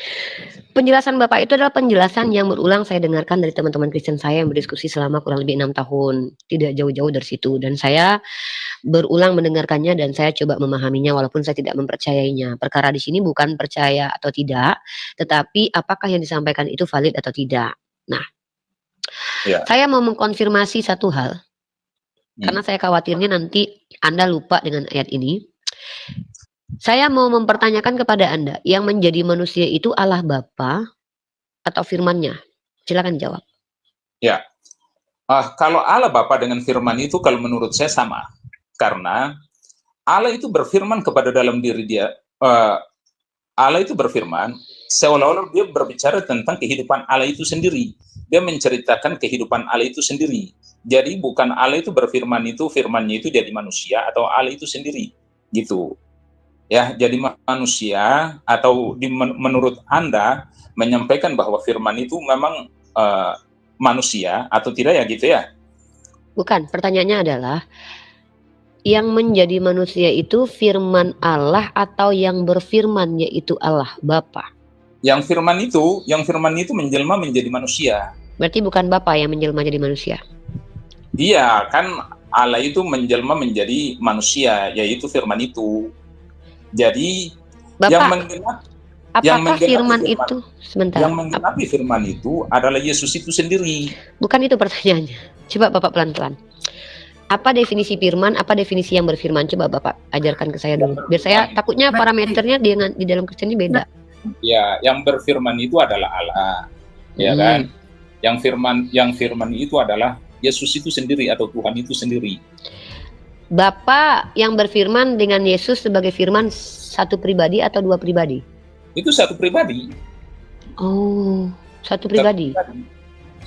Penjelasan Bapak itu adalah penjelasan yang berulang saya dengarkan dari teman-teman Kristen saya yang berdiskusi selama kurang lebih 6 tahun. Tidak jauh-jauh dari situ dan saya berulang mendengarkannya dan saya coba memahaminya walaupun saya tidak mempercayainya. Perkara di sini bukan percaya atau tidak, tetapi apakah yang disampaikan itu valid atau tidak. Nah, Ya. saya mau mengkonfirmasi satu hal. Karena saya khawatirnya nanti Anda lupa dengan ayat ini. Saya mau mempertanyakan kepada Anda, yang menjadi manusia itu Allah Bapa atau firman-Nya? Silakan jawab. Ya. Kalau Allah Bapa dengan firman itu kalau menurut saya sama. Karena Allah itu berfirman kepada dalam diri dia. Allah itu berfirman, seolah-olah dia berbicara tentang kehidupan Allah itu sendiri. Dia menceritakan kehidupan Allah itu sendiri. Jadi bukan Allah itu berfirman itu, firman-Nya itu jadi manusia atau Allah itu sendiri. Gitu. Ya, jadi manusia atau menurut Anda menyampaikan bahwa firman itu memang manusia atau tidak ya gitu ya? Bukan, pertanyaannya adalah yang menjadi manusia itu firman Allah atau yang berfirman yaitu Allah Bapa? Yang firman itu menjelma menjadi manusia. Berarti bukan Bapa yang menjelma jadi manusia. Iya, kan Allah itu menjelma menjadi manusia, yaitu firman itu. Jadi Bapak, yang apakah firman itu sebentar? Yang menggenapi firman itu adalah Yesus itu sendiri. Bukan itu pertanyaannya. Coba Bapak pelan-pelan. Apa definisi firman? Apa definisi yang berfirman? Coba Bapak ajarkan ke saya dulu. Biar saya takutnya parameternya di dalam Kristen ini beda. Ya, yang berfirman itu adalah Allah, ya kan? Yang firman itu adalah Yesus itu sendiri atau Tuhan itu sendiri. Bapak yang berfirman dengan Yesus sebagai firman satu pribadi atau dua pribadi? Itu satu pribadi. Oh, satu pribadi.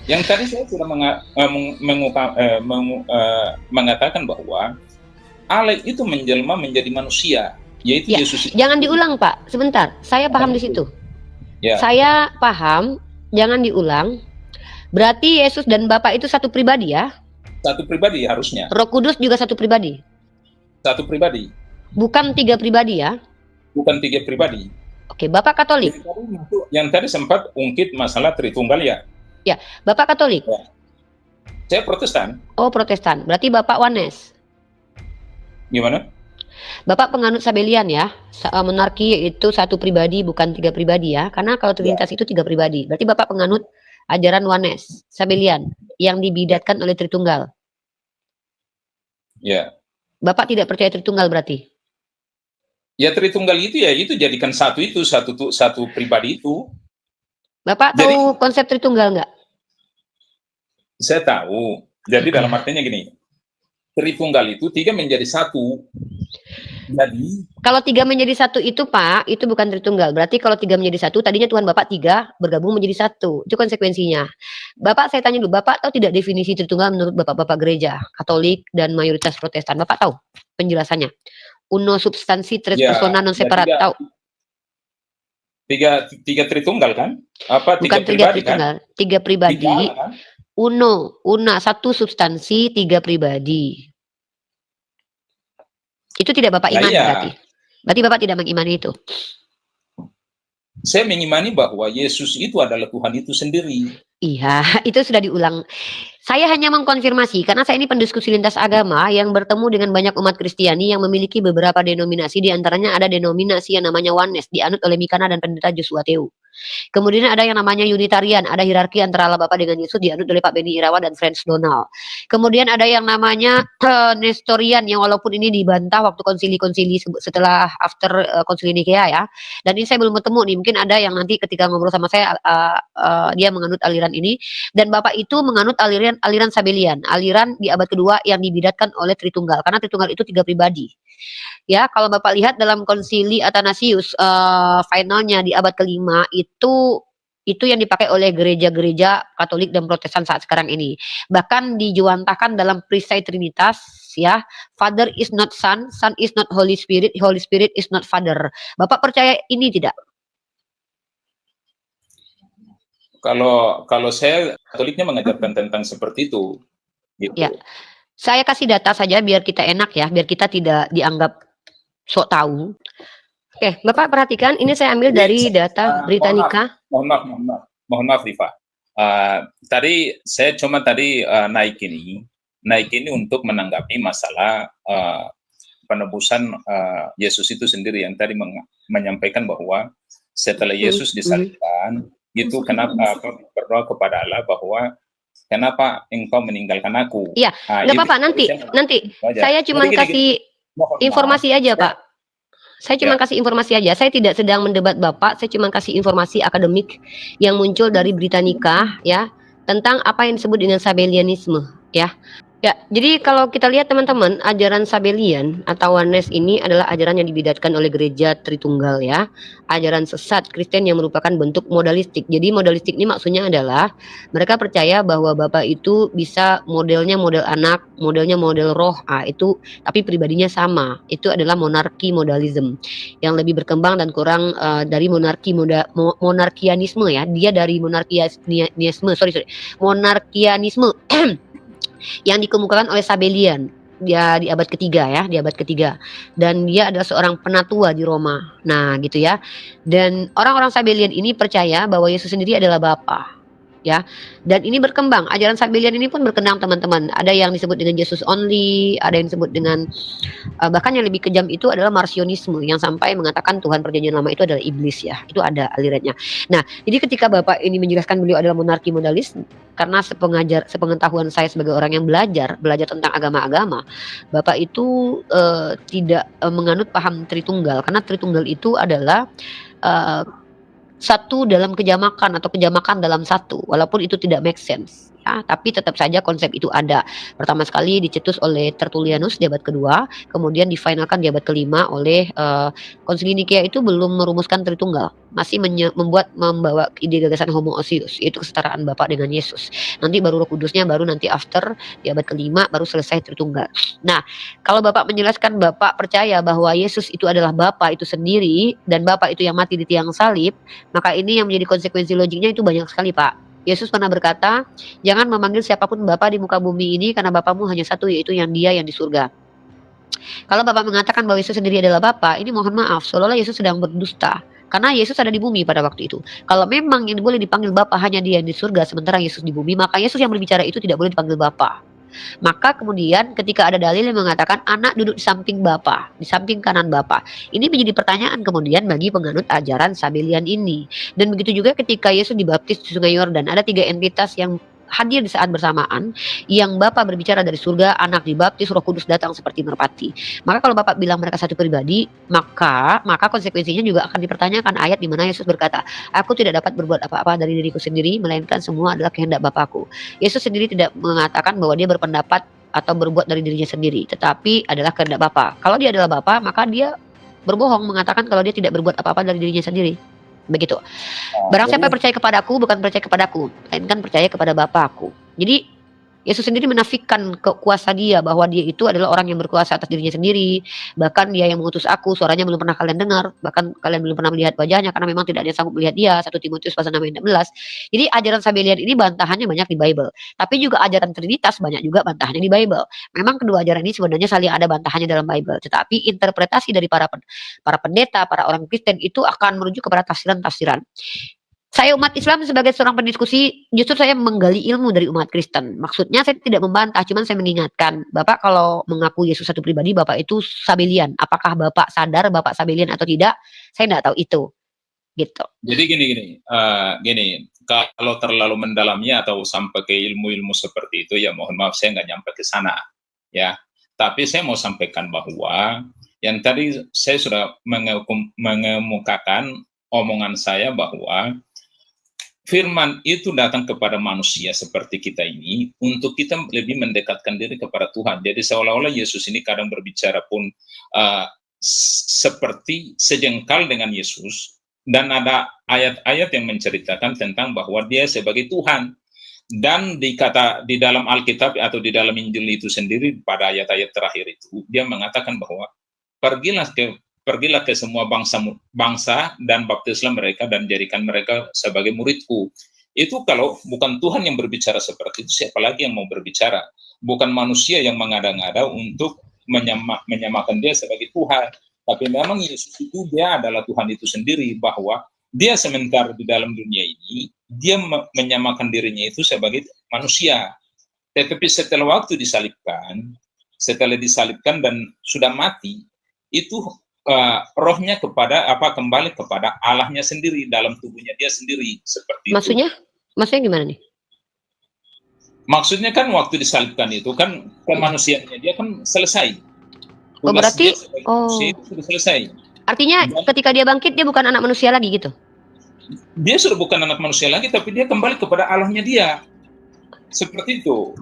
Yang tadi saya sudah mengatakan bahwa Allah itu menjelma menjadi manusia, yaitu ya, Yesus. Jangan diulang Pak, sebentar. Saya paham di situ. Ya. Saya paham, jangan diulang. Berarti Yesus dan Bapak itu satu pribadi ya? Satu pribadi harusnya. Roh Kudus juga satu pribadi? Satu pribadi. Bukan tiga pribadi ya? Bukan tiga pribadi. Oke, Bapak Katolik? Yang tadi sempat ungkit masalah Tritunggal ya? Ya, Bapak Katolik? Ya. Saya Protestan. Oh, Protestan. Berarti Bapak Wanes? Gimana? Bapak penganut Sabelian ya? Monarki itu satu pribadi, bukan tiga pribadi ya? Karena kalau Trinitas itu tiga pribadi. Berarti Bapak penganut ajaran Wanes, Sabelian, yang dibidatkan oleh Tritunggal. Ya. Bapak tidak percaya Tritunggal berarti? Ya Tritunggal itu ya itu jadikan satu pribadi itu. Bapak tahu konsep Tritunggal nggak? Saya tahu. Jadi dalam artinya gini, Tritunggal itu tiga menjadi satu. Jadi kalau tiga menjadi satu itu Pak, itu bukan Tritunggal. Berarti kalau tiga menjadi satu, tadinya Tuhan Bapak tiga bergabung menjadi satu. Itu konsekuensinya. Bapak saya tanya dulu, Bapak tahu tidak definisi Tritunggal menurut Bapak-bapak gereja Katolik dan mayoritas Protestan? Bapak tahu penjelasannya? Uno substansi tres persona non separat, tahu? Tiga Tritunggal kan? Apa bukan tiga Tritunggal, kan? Tiga pribadi. Tiga, kan? Una, satu substansi, tiga pribadi. Itu tidak Bapak imani berarti? Berarti Bapak tidak mengimani itu? Saya mengimani bahwa Yesus itu adalah Tuhan itu sendiri. Iya, itu sudah diulang. Saya hanya mengkonfirmasi, karena saya ini pendiskusi lintas agama yang bertemu dengan banyak umat Kristiani yang memiliki beberapa denominasi, diantaranya ada denominasi yang namanya Oneness, dianut oleh Mikana dan pendeta Joshua Teu. Kemudian ada yang namanya Unitarian, ada hierarki antara Allah Bapa dengan Yesus, dianut oleh Pak Benny Irawan dan Franz Donald. Kemudian ada yang namanya Nestorian, yang walaupun ini dibantah waktu konsili-konsili setelah after konsili Nikea ya. Dan ini saya belum ketemu nih, mungkin ada yang nanti ketika ngobrol sama saya dia menganut aliran ini. Dan Bapak itu menganut aliran Sabelian, aliran di abad kedua yang dibidatkan oleh Tritunggal, karena Tritunggal itu tiga pribadi. Ya, kalau Bapak lihat dalam konsili Athanasius finalnya di abad kelima itu yang dipakai oleh gereja-gereja Katolik dan Protestan saat sekarang ini. Bahkan dijuantahkan dalam perisai Trinitas ya, Father is not Son, Son is not Holy Spirit is not Father. Bapak percaya ini tidak? Kalau saya Katoliknya mengajarkan tentang seperti itu. Gitu. Ya. Saya kasih data saja biar kita enak ya, biar kita tidak dianggap sok tahu. Oke, Bapak perhatikan, ini saya ambil dari data Britannica. Mohon maaf, Rifa. Tadi saya cuma naik ini untuk menanggapi masalah penebusan Yesus itu sendiri yang tadi menyampaikan bahwa setelah Yesus disalibkan, itu kenapa berdoa kepada Allah bahwa kenapa engkau meninggalkan aku? Iya, nggak apa-apa, nanti. Saya cuma kasih informasi aja, Pak. Saya cuma kasih informasi aja. Saya tidak sedang mendebat Bapak. Saya cuma kasih informasi akademik yang muncul dari Britannica, ya, tentang apa yang disebut dengan Sabellianisme, ya. Ya, jadi kalau kita lihat teman-teman, ajaran Sabellian atau Oneness ini adalah ajaran yang dibidatkan oleh gereja Tritunggal, ya. Ajaran sesat Kristen yang merupakan bentuk modalistik. Jadi modalistik ini maksudnya adalah mereka percaya bahwa Bapak itu bisa modelnya model anak, modelnya model roh, itu tapi pribadinya sama. Itu adalah monarki modalism yang lebih berkembang dan kurang dari monarkianisme, ya. Dia dari monarkianisme yang dikemukakan oleh Sabellian dia di abad ketiga, ya, di abad ketiga, dan dia adalah seorang penatua di Roma. Nah, gitu ya. Dan orang-orang Sabellian ini percaya bahwa Yesus sendiri adalah Bapa, ya. Dan ini berkembang, ajaran Sabellian ini pun berkembang teman-teman. Ada yang disebut dengan Jesus only, ada yang disebut dengan bahkan yang lebih kejam itu adalah Marcionisme yang sampai mengatakan Tuhan Perjanjian Lama itu adalah iblis, ya. Itu ada alirannya. Nah, jadi ketika Bapak ini menjelaskan beliau adalah monarki modalis, karena sepengetahuan saya sebagai orang yang belajar tentang agama-agama, Bapak itu tidak menganut paham Tritunggal, karena Tritunggal itu adalah satu dalam kejamakan atau kejamakan dalam satu, walaupun itu tidak make sense, ya, tapi tetap saja konsep itu ada. Pertama sekali dicetus oleh Tertullianus di abad kedua, kemudian difinalkan di abad kelima oleh Konsili Nikea. Itu belum merumuskan Tritunggal, masih membawa ide gagasan homoousios, yaitu kesetaraan Bapa dengan Yesus. Nanti baru Roh Kudusnya baru nanti after di abad kelima baru selesai Tritunggal. Nah, kalau Bapak menjelaskan Bapak percaya bahwa Yesus itu adalah Bapa itu sendiri dan Bapa itu yang mati di tiang salib, maka ini yang menjadi konsekuensi logiknya itu banyak sekali, Pak. Yesus pernah berkata, jangan memanggil siapapun Bapa di muka bumi ini karena Bapamu hanya satu, yaitu yang Dia yang di surga. Kalau Bapak mengatakan bahwa Yesus sendiri adalah Bapa, ini mohon maaf, seolah-olah Yesus sedang berdusta. Karena Yesus ada di bumi pada waktu itu. Kalau memang yang boleh dipanggil Bapa hanya Dia yang di surga, sementara Yesus di bumi, maka Yesus yang berbicara itu tidak boleh dipanggil Bapa. Maka kemudian ketika ada dalil yang mengatakan anak duduk di samping Bapa, di samping kanan Bapa, ini menjadi pertanyaan kemudian bagi penganut ajaran Sabellian ini. Dan begitu juga ketika Yesus dibaptis di Sungai Yordan, ada 3 entitas yang hadir di saat bersamaan, yang Bapa berbicara dari surga, anak dibaptis, Roh Kudus datang seperti merpati. Maka kalau Bapak bilang mereka satu pribadi, maka konsekuensinya juga akan dipertanyakan ayat di mana Yesus berkata, aku tidak dapat berbuat apa-apa dari diriku sendiri, melainkan semua adalah kehendak Bapakku. Yesus sendiri tidak mengatakan bahwa dia berpendapat atau berbuat dari dirinya sendiri, tetapi adalah kehendak Bapa. Kalau dia adalah Bapa, maka dia berbohong mengatakan kalau dia tidak berbuat apa-apa dari dirinya sendiri. Begitu. Barang siapa percaya kepadaku bukan percaya kepadaku, melainkan percaya kepada Bapakku. Jadi Yesus sendiri menafikan kuasa Dia, bahwa Dia itu adalah orang yang berkuasa atas dirinya sendiri. Bahkan Dia yang mengutus aku, suaranya belum pernah kalian dengar, bahkan kalian belum pernah melihat wajahnya karena memang tidak ada yang sanggup melihat Dia. 1 Timotius pasal 6 ayat 16. Jadi ajaran Sabellian ini bantahannya banyak di Bible. Tapi juga ajaran Trinitas banyak juga bantahannya di Bible. Memang kedua ajaran ini sebenarnya saling ada bantahannya dalam Bible. Tetapi interpretasi dari para pendeta, para orang Kristen itu akan merujuk kepada tafsiran-tafsiran. Saya umat Islam sebagai seorang pendiskusi, justru saya menggali ilmu dari umat Kristen. Maksudnya saya tidak membantah, cuman saya mengingatkan. Bapak kalau mengaku Yesus satu pribadi, Bapak itu Sabellian. Apakah Bapak sadar Bapak Sabellian atau tidak? Saya tidak tahu itu. Gitu. Jadi gini, kalau terlalu mendalamnya atau sampai ke ilmu-ilmu seperti itu, ya mohon maaf saya nggak nyampe ke sana. Ya, tapi saya mau sampaikan bahwa yang tadi saya sudah mengemukakan omongan saya bahwa Firman itu datang kepada manusia seperti kita ini untuk kita lebih mendekatkan diri kepada Tuhan. Jadi seolah-olah Yesus ini kadang berbicara pun seperti sejengkal dengan Yesus, dan ada ayat-ayat yang menceritakan tentang bahwa Dia sebagai Tuhan. Dan di dalam Alkitab atau di dalam Injil itu sendiri pada ayat-ayat terakhir itu Dia mengatakan bahwa pergilah ke semua bangsa dan baptislah mereka dan jadikan mereka sebagai muridku. Itu kalau bukan Tuhan yang berbicara seperti itu, siapa lagi yang mau berbicara? Bukan manusia yang mengada-ngada untuk menyamakan Dia sebagai Tuhan. Tapi memang Yesus itu dia adalah Tuhan itu sendiri, bahwa dia sementara di dalam dunia ini, dia menyamakan dirinya itu sebagai manusia. Tetapi setelah waktu disalibkan, setelah disalibkan dan sudah mati, itu rohnya kembali kepada Allahnya sendiri dalam tubuhnya dia sendiri, seperti Maksudnya? itu. Maksudnya gimana nih? Maksudnya kan waktu disalibkan itu kan kemanusiaannya dia kan selesai. Oh, berarti Tugas dia sebagai manusia itu sudah selesai. artinya ketika dia bangkit dia bukan anak manusia lagi gitu. Dia sudah bukan anak manusia lagi, tapi dia kembali kepada Allahnya dia. Seperti itu.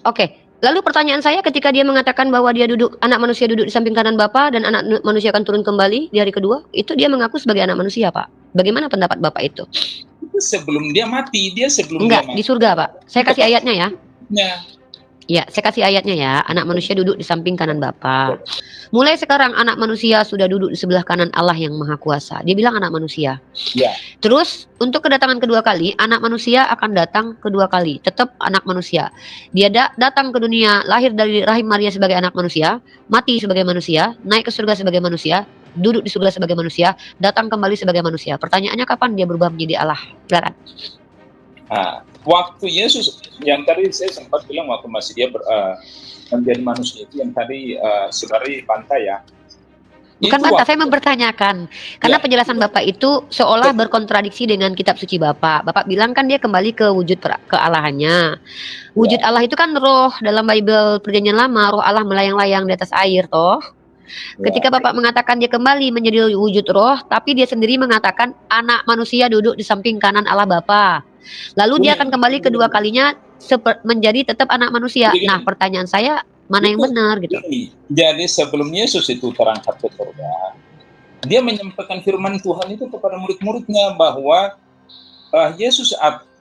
Oke. Lalu pertanyaan saya, ketika dia mengatakan bahwa dia anak manusia duduk di samping kanan Bapa dan anak manusia akan turun kembali di hari kedua, itu dia mengaku sebagai anak manusia, Pak. Bagaimana pendapat Bapak itu? Itu sebelum dia mati, Enggak, dia mati. di surga, Pak. Saya kasih ayatnya ya. Ya. Ya, saya kasih ayatnya ya. Anak manusia duduk di samping kanan Bapa. Mulai sekarang anak manusia sudah duduk di sebelah kanan Allah yang Maha Kuasa. Dia bilang anak manusia. Ya. Terus untuk kedatangan kedua kali, anak manusia akan datang kedua kali. Tetap anak manusia. Dia datang ke dunia, lahir dari rahim Maria sebagai anak manusia, mati sebagai manusia, naik ke surga sebagai manusia, duduk di surga sebagai manusia, datang kembali sebagai manusia. Pertanyaannya kapan dia berubah menjadi Allah? Silakan. Waktu Yesus yang tadi saya sempat bilang waktu masih dia menjadi manusia itu yang tadi saudari pantai ya. Bukan bantah, saya mempertanyakan. Karena Ya. penjelasan Bapak itu seolah berkontradiksi dengan kitab suci Bapak. Bapak bilang kan dia kembali ke wujud kealahannya. Wujud Allah itu kan roh, dalam Bible Perjanjian Lama, roh Allah melayang-layang di atas air toh. Ketika Bapak mengatakan dia kembali menjadi wujud roh, tapi dia sendiri mengatakan anak manusia duduk di samping kanan Allah Bapa. Lalu dia akan kembali kedua kalinya menjadi tetap anak manusia. Nah, pertanyaan saya, mana yang benar gitu? Jadi sebelum Yesus itu terangkat ke surga, dia menyampaikan firman Tuhan itu kepada murid-muridnya bahwa Yesus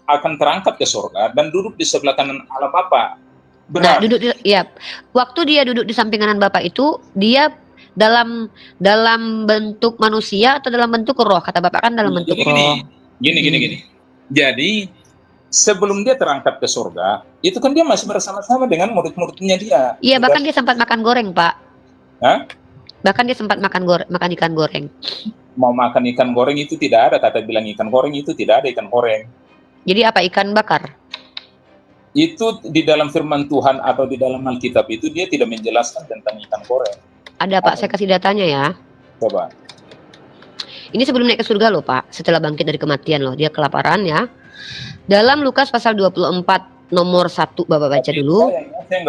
akan terangkat ke surga dan duduk di sebelah kanan Allah Bapa. Nah, Benar. waktu dia duduk di samping kanan Bapak itu, dia dalam bentuk manusia atau dalam bentuk roh? Kata Bapak kan dalam bentuk roh. Gini. Jadi sebelum dia terangkat ke surga, itu kan dia masih bersama-sama dengan murid-muridnya dia. Iya, bahkan dia sempat makan goreng, Pak. Hah? Bahkan dia sempat makan ikan goreng. Mau makan ikan goreng itu tidak ada, kata bilang ikan goreng itu tidak ada ikan goreng. Jadi apa, ikan bakar? Itu di dalam firman Tuhan atau di dalam Alkitab itu dia tidak menjelaskan tentang ikan goreng. Ada, Pak, saya kasih datanya ya. Coba. Ini sebelum naik ke surga loh, Pak. Setelah bangkit dari kematian loh, dia kelaparan ya. Dalam Lukas pasal 24 nomor 1, Bapak baca dulu. Saya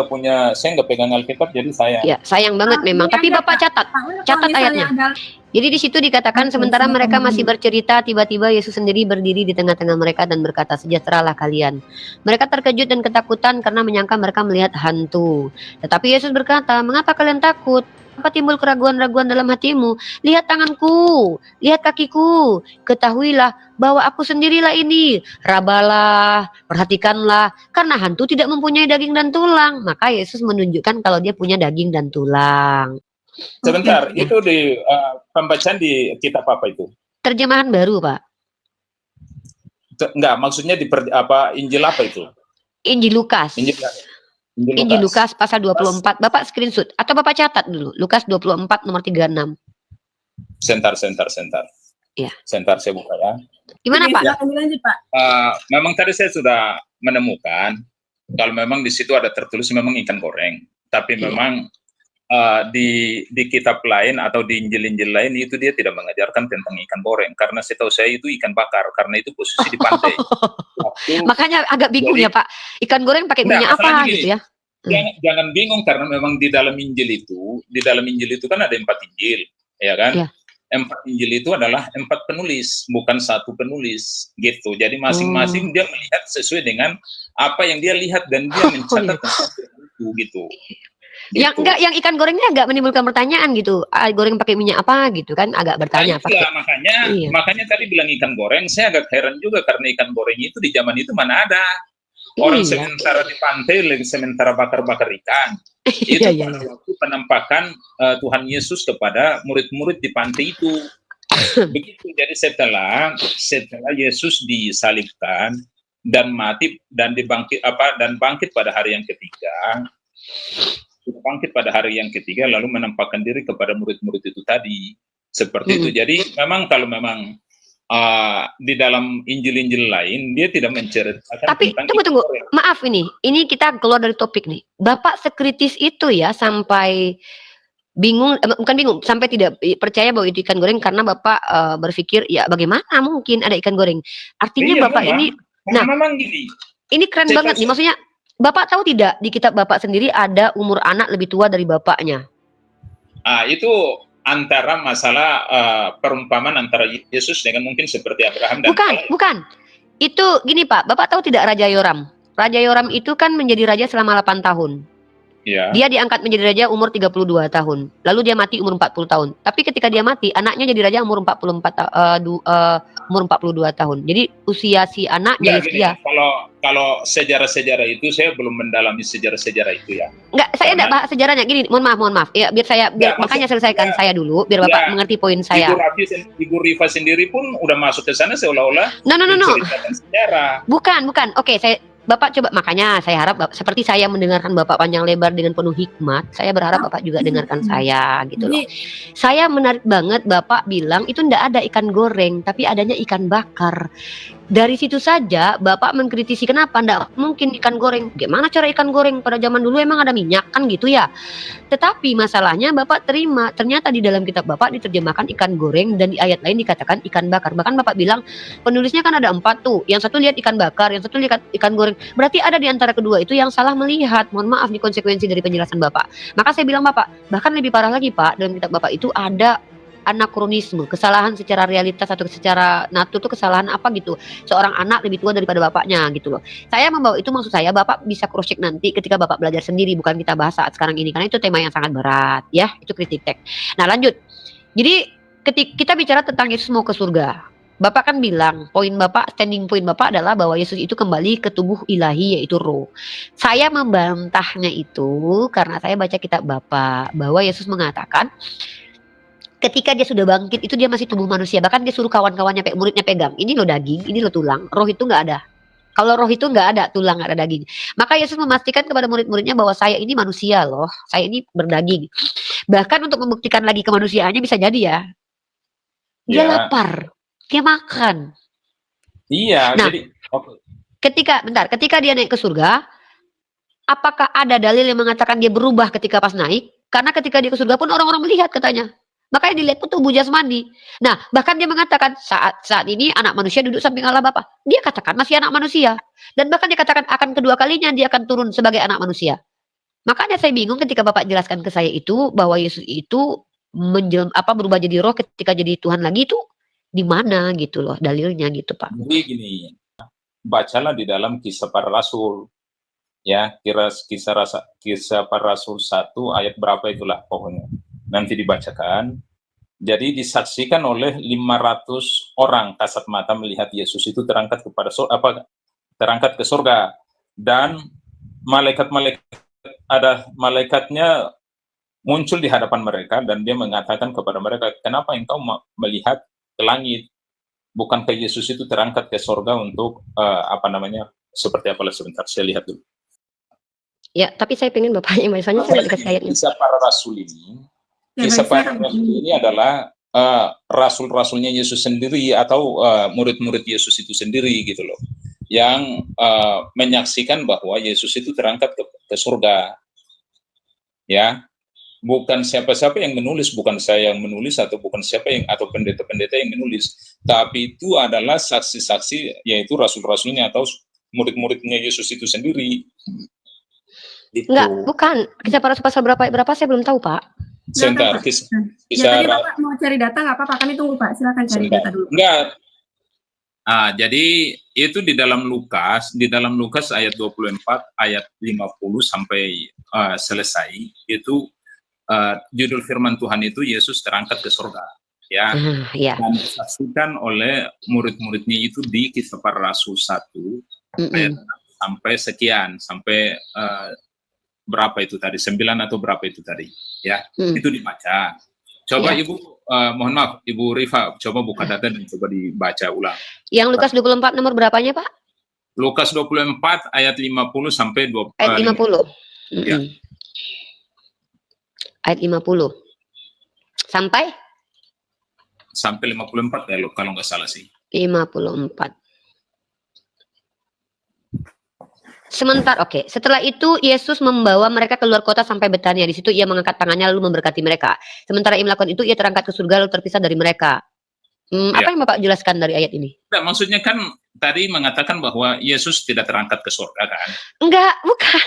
nggak pegang Alkitab, jadi saya. Ya, sayang banget memang. Tapi Bapak catat ayatnya. Jadi di situ dikatakan sementara mereka masih bercerita, tiba-tiba Yesus sendiri berdiri di tengah-tengah mereka dan berkata, "Sejahteralah kalian." Mereka terkejut dan ketakutan karena menyangka mereka melihat hantu. Tetapi Yesus berkata, "Mengapa kalian takut? Apa timbul keraguan-raguan dalam hatimu? Lihat tanganku, lihat kakiku. Ketahuilah bahwa aku sendirilah ini. Rabalah, perhatikanlah, karena hantu tidak mempunyai daging dan tulang." Maka Yesus menunjukkan kalau dia punya daging dan tulang. Sebentar, itu di pembacaan di kitab apa itu? Terjemahan baru, Pak. Enggak, maksudnya di Injil apa itu? Injil Lukas. Injil Lukas pasal 24. Bapak screenshot atau Bapak catat dulu. Lukas 24 nomor 36. Sentar. Iya. Sentar saya buka ya. Gimana, Pak? Lanjut, Pak. Memang tadi saya sudah menemukan kalau memang di situ ada tertulis memang ikan goreng, tapi memang di kitab lain atau di Injil-Injil lain itu dia tidak mengajarkan tentang ikan goreng, karena setahu saya itu ikan bakar, karena itu posisi di pantai. Makanya agak bingung ya, Pak. Ikan goreng pakai minyak apa gitu ya? Jangan bingung, karena memang di dalam Injil itu kan ada 4 Injil, ya kan? Ya. 4 Injil itu adalah 4 penulis, bukan 1 penulis, gitu. Jadi masing-masing dia melihat sesuai dengan apa yang dia lihat dan dia mencatat itu, gitu. Yang enggak, yang ikan gorengnya agak menimbulkan pertanyaan gitu. Goreng pakai minyak apa gitu kan, agak bertanya. Makanya tadi bilang ikan goreng, saya agak heran juga karena ikan goreng itu di zaman itu mana ada. Orang sementara di pantai, sementara bakar-bakar ikan. Itu pada waktu penampakan Tuhan Yesus kepada murid-murid di pantai itu. Begitu. Jadi setelah Yesus disalibkan dan mati dan bangkit pada hari yang ketiga, sudah bangkit pada hari yang ketiga lalu menampakkan diri kepada murid-murid itu tadi. Seperti itu. Jadi memang kalau memang di dalam Injil-Injil lain dia tidak menceritakan Tapi tentang tunggu, ikan goreng. maaf ini kita keluar dari topik nih. Bapak sekritis itu ya sampai bingung, bukan bingung, sampai tidak percaya bahwa itu ikan goreng karena Bapak berpikir ya bagaimana mungkin ada ikan goreng. Artinya Iya, Bapak memang. ini, Karena nah memang gini. ini keren Saya banget nih. kasih- Maksudnya Bapak tahu tidak di kitab Bapak sendiri ada umur anak lebih tua dari bapaknya? Itu antara masalah perumpamaan antara Yesus dengan mungkin seperti Abraham dan Bukan. Itu gini Pak, Bapak tahu tidak Raja Yoram? Raja Yoram itu kan menjadi raja selama 8 tahun. Ya. Dia diangkat menjadi raja umur 32 tahun. Lalu dia mati umur 40 tahun. Tapi ketika dia mati, anaknya jadi raja umur 42 tahun. Jadi usia si anaknya Enggak, gini, dia. kalau sejarah-sejarah itu saya belum mendalami sejarah-sejarah itu ya. Enggak, saya tidak bahas sejarahnya. Gini, mohon maaf. Ya, makanya selesaikan saya dulu biar Bapak mengerti poin saya. Ibu Rifa sendiri pun udah masuk ke sana seolah-olah No. menceritakan sejarah. Bukan. Oke, Bapak coba, makanya saya harap seperti saya mendengarkan Bapak panjang lebar dengan penuh hikmat, saya berharap Bapak juga dengarkan saya gitu loh. Saya menarik banget Bapak bilang itu ndak ada ikan goreng, tapi adanya ikan bakar. Dari situ saja Bapak mengkritisi kenapa ndak mungkin ikan goreng. Gimana cara ikan goreng pada zaman dulu emang ada minyak kan gitu ya. Tetapi masalahnya Bapak terima, ternyata di dalam kitab Bapak diterjemahkan ikan goreng dan di ayat lain dikatakan ikan bakar. Bahkan Bapak bilang penulisnya kan ada 4 tuh. Yang satu lihat ikan bakar, yang satu lihat ikan goreng. Berarti ada di antara kedua itu yang salah melihat. Mohon maaf di konsekuensi dari penjelasan Bapak. Maka saya bilang Bapak, bahkan lebih parah lagi Pak, dalam kitab Bapak itu ada anakronisme, kesalahan secara realitas atau secara natur itu kesalahan apa gitu. Seorang anak lebih tua daripada bapaknya gitu loh. Saya membawa itu, maksud saya Bapak bisa cross check nanti ketika Bapak belajar sendiri, bukan kita bahas saat sekarang ini karena itu tema yang sangat berat ya, itu kritik teks. Nah, lanjut. Jadi ketika kita bicara tentang Yesus mau ke surga, Bapak kan bilang, standing point Bapak adalah bahwa Yesus itu kembali ke tubuh ilahi yaitu roh. Saya membantahnya itu karena saya baca kitab Bapak bahwa Yesus mengatakan ketika dia sudah bangkit itu dia masih tubuh manusia. Bahkan dia suruh kawan-kawannya, muridnya pegang. Ini loh daging, ini loh tulang. Roh itu nggak ada. Kalau roh itu nggak ada, tulang nggak ada daging. Maka Yesus memastikan kepada murid-muridnya bahwa saya ini manusia loh. Saya ini berdaging. Bahkan untuk membuktikan lagi kemanusiaannya bisa jadi ya. Dia lapar. Dia makan. Iya, nah, jadi ketika dia naik ke surga, apakah ada dalil yang mengatakan dia berubah ketika pas naik? Karena ketika dia ke surga pun orang-orang melihat katanya. Makanya dilihat pun tubuh jasmani. Nah, bahkan dia mengatakan saat ini anak manusia duduk samping Allah Bapa. Dia katakan masih anak manusia. Dan bahkan dia katakan akan kedua kalinya dia akan turun sebagai anak manusia. Makanya saya bingung ketika Bapak jelaskan ke saya itu bahwa Yesus itu berubah jadi roh ketika jadi Tuhan lagi itu di mana gitu loh dalilnya gitu Pak. Jadi gini, bacalah di dalam Kisah Para Rasul. Ya, Kisah Para Rasul 1 ayat berapa itulah pokoknya. Nanti dibacakan. Jadi disaksikan oleh 500 orang kasat mata melihat Yesus itu terangkat terangkat ke surga, dan malaikatnya muncul di hadapan mereka dan dia mengatakan kepada mereka, kenapa engkau melihat ke langit? Bukankah Yesus itu terangkat ke surga untuk seperti apalah, sebentar saya lihat dulu. Ya, tapi saya pengen Bapaknya misalnya saya dikasih ayatnya. Kisah Para Rasul ini adalah rasul-rasulnya Yesus sendiri atau murid-murid Yesus itu sendiri gitu loh, yang menyaksikan bahwa Yesus itu terangkat ke surga. Ya, bukan siapa-siapa yang menulis, bukan saya yang menulis atau bukan atau pendeta-pendeta yang menulis, tapi itu adalah saksi-saksi yaitu rasul-rasulnya atau murid-muridnya Yesus itu sendiri. Gitu. Enggak, bukan. Kisah Para Rasul pasal berapa saya belum tahu, Pak. Sebentar, tadi Bapak mau cari data nggak apa-apa, kami tunggu Pak, silakan cari data dulu. Enggak. Jadi itu di dalam Lukas ayat 24 ayat 50 sampai selesai itu judul firman Tuhan itu Yesus terangkat ke surga, ya. Dan disaksikan oleh murid-muridnya itu di Kisah Para Rasul 1 ayat sampai sekian, sampai berapa itu tadi, 9 atau berapa itu tadi, ya. Itu dibaca. Coba ya. Ibu, mohon maaf, Ibu Rifa, coba buka data dan coba dibaca ulang. Yang Lukas 24 nomor berapanya, Pak? Lukas 24 ayat 50 sampai 20. Ayat 50. Ya. ayat 50. Sampai sampai 54 ya lo, kalau nggak salah sih. 54. Setelah itu Yesus membawa mereka keluar kota sampai Betania. Di situ ia mengangkat tangannya lalu memberkati mereka. Sementara ia melakukan itu, ia terangkat ke surga lalu terpisah dari mereka. Apa yang Bapak jelaskan dari ayat ini? Nah, maksudnya kan tadi mengatakan bahwa Yesus tidak terangkat ke surga kan? Enggak, bukan.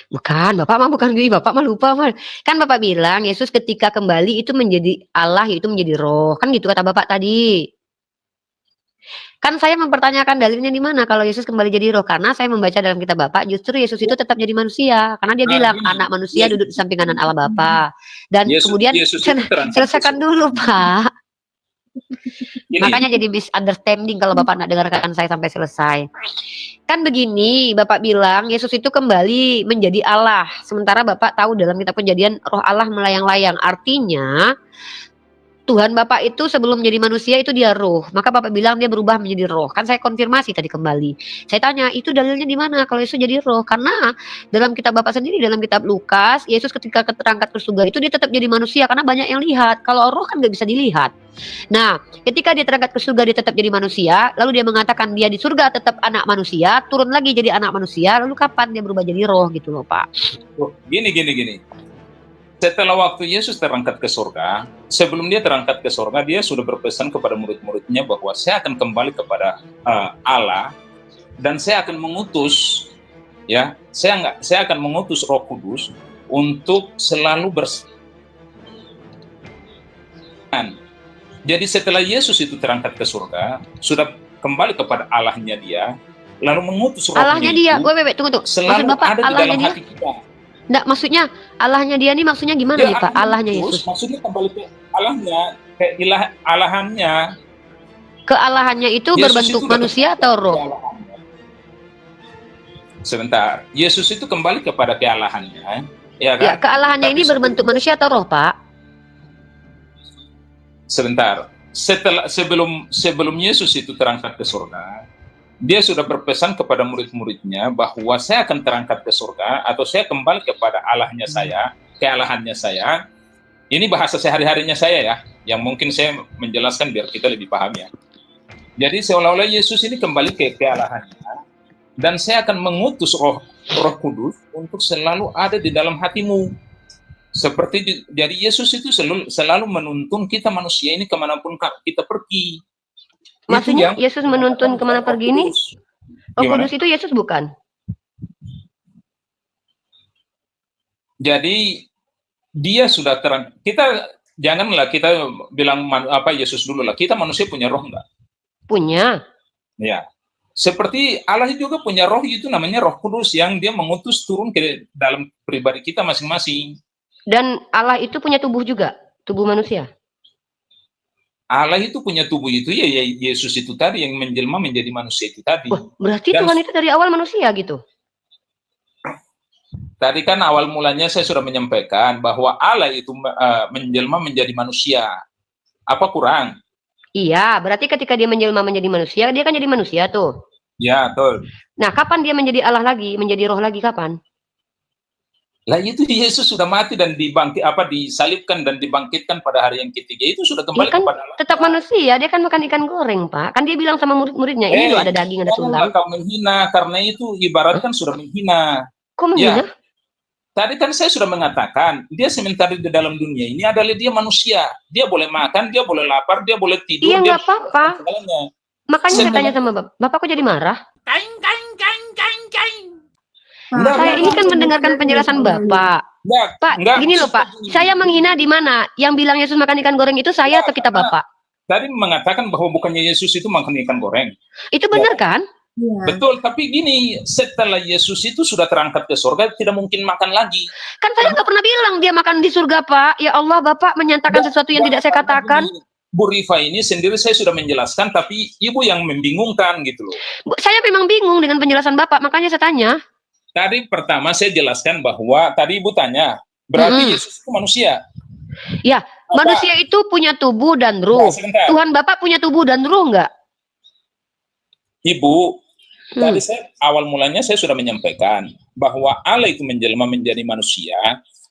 Bukan, Bapak mah bukan gini, Bapak mah lupa mah. Kan Bapak bilang Yesus ketika kembali itu menjadi Allah, itu menjadi roh. Kan gitu kata Bapak tadi. Kan saya mempertanyakan dalilnya di mana kalau Yesus kembali jadi roh, karena saya membaca dalam kitab Bapak justru Yesus itu tetap jadi manusia, karena dia bilang anak manusia duduk di samping kanan Allah Bapa. Dan kemudian selesaikan dulu, Pak. Makanya jadi misunderstanding kalau Bapak nak dengarkan saya sampai selesai. Kan begini, Bapak bilang Yesus itu kembali menjadi Allah, sementara Bapak tahu dalam kitab Kejadian roh Allah melayang-layang. Artinya Tuhan Bapak itu sebelum menjadi manusia itu dia roh. Maka Bapak bilang dia berubah menjadi roh. Kan saya konfirmasi tadi kembali. Saya tanya, itu dalilnya di mana kalau Yesus jadi roh? Karena dalam kitab Bapak sendiri, dalam kitab Lukas, Yesus ketika terangkat ke surga itu dia tetap jadi manusia karena banyak yang lihat. Kalau roh kan nggak bisa dilihat. Nah, ketika dia terangkat ke surga dia tetap jadi manusia, lalu dia mengatakan dia di surga tetap anak manusia, turun lagi jadi anak manusia, lalu kapan dia berubah jadi roh gitu loh, Pak? Gini. Setelah waktu Yesus terangkat ke surga, sebelum dia terangkat ke surga, dia sudah berpesan kepada murid-muridnya bahwa saya akan kembali kepada Allah dan saya akan mengutus, ya, saya akan mengutus Roh Kudus untuk selalu bersama. Jadi setelah Yesus itu terangkat ke surga, sudah kembali kepada Allahnya dia, lalu mengutus Roh Allahnya dia, tunggu. Selalu Bapak, ada di Allahnya dalam dia? hati kita. Nggak, maksudnya Allahnya dia nih maksudnya gimana nih Pak? Allahnya Yesus. Maksudnya kembali ke Allahnya, ke Allahannya. Kealahannya itu Yesus berbentuk itu manusia atau roh? Sebentar, Yesus itu kembali kepada kealahannya. Ya, kan? Ya, kealahannya ini berbentuk manusia atau roh, Pak? Sebentar, sebelum Yesus itu terangkat ke surga, dia sudah berpesan kepada murid-muridnya bahwa saya akan terangkat ke surga atau saya kembali kepada Allahnya saya, kealahannya saya. Ini bahasa sehari-harinya saya ya, yang mungkin saya menjelaskan biar kita lebih paham ya. Jadi seolah-olah Yesus ini kembali ke kealahannya dan saya akan mengutus Roh Kudus untuk selalu ada di dalam hatimu. Seperti jadi Yesus itu selalu menuntun kita manusia ini kemanapun kita pergi. Maksudnya Yesus menuntun kemana pergi ini? Roh Kudus itu Yesus bukan? Jadi dia sudah kita janganlah kita bilang Yesus dulu lah. Kita manusia punya roh enggak? Punya. Ya. Seperti Allah juga punya roh, itu namanya Roh Kudus yang dia mengutus turun ke dalam pribadi kita masing-masing. Dan Allah itu punya tubuh juga, tubuh manusia. Allah itu punya tubuh itu ya Yesus itu tadi yang menjelma menjadi manusia itu tadi. Wah, berarti Tuhan itu dari awal manusia gitu. Tadi kan awal mulanya saya sudah menyampaikan bahwa Allah itu menjelma menjadi manusia. Apa kurang? Iya, berarti ketika dia menjelma menjadi manusia, dia kan jadi manusia tuh. Ya, betul. Nah, kapan dia menjadi Allah lagi, menjadi roh lagi kapan? Lah itu Yesus sudah mati dan disalibkan dan dibangkitkan pada hari yang ketiga, itu sudah kembali kepada Allah. Tetap manusia, dia kan makan ikan goreng, Pak. Kan dia bilang sama murid-muridnya, ini loh ada daging, ada tulang. Kau menghina, karena itu ibaratkan sudah menghina. Kok menghina? Ya. Tadi kan saya sudah mengatakan, dia sementara di dalam dunia ini adalah dia manusia. Dia boleh makan, dia boleh lapar, dia boleh tidur. Iya, nggak apa-apa. Makanya saya tanya sama Bapak kok jadi marah? Saya ini kan mendengarkan penjelasan Bapak. Pak, gini loh Pak, saya menghina di mana? Yang bilang Yesus makan ikan goreng itu saya atau kita Bapak? Tadi mengatakan bahwa bukannya Yesus itu makan ikan goreng. Itu benar kan? Ya. Betul, tapi gini, setelah Yesus itu sudah terangkat ke surga, tidak mungkin makan lagi. Kan saya nggak pernah bilang dia makan di surga, Pak. Ya Allah, Bapak menyatakan sesuatu yang tidak saya katakan. Bu Rifa ini sendiri saya sudah menjelaskan, tapi Ibu yang membingungkan gitu loh. Saya memang bingung dengan penjelasan Bapak, makanya saya tanya. Tadi pertama saya jelaskan bahwa, tadi Ibu tanya, berarti Yesus itu manusia. Ya, manusia itu punya tubuh dan ruh. Nah, Tuhan Bapak punya tubuh dan ruh nggak? Ibu, tadi awal mulanya saya sudah menyampaikan bahwa Allah itu menjelma menjadi manusia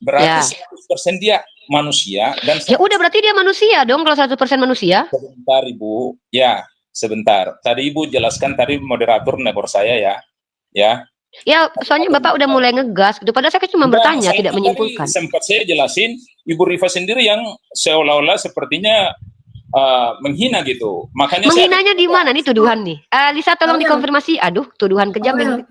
berarti Ya. 100% dia manusia dan Ya udah berarti dia manusia dong kalau 100% manusia. sebentar Ibu, ya sebentar. Tadi Ibu jelaskan tadi moderator negor saya ya, ya. Ya, soalnya Bapak udah mulai ngegas gitu. Padahal saya kan cuma Enggak, bertanya, saya tidak tadi menyimpulkan. sempat saya jelasin, Ibu Rifa sendiri yang seolah-olah sepertinya menghina gitu. Makanya saya Menghinanya di mana nih tuduhan nih? Lisa tolong Pak Wel. dikonfirmasi. Aduh, tuduhan kejam Pak Wel, ini.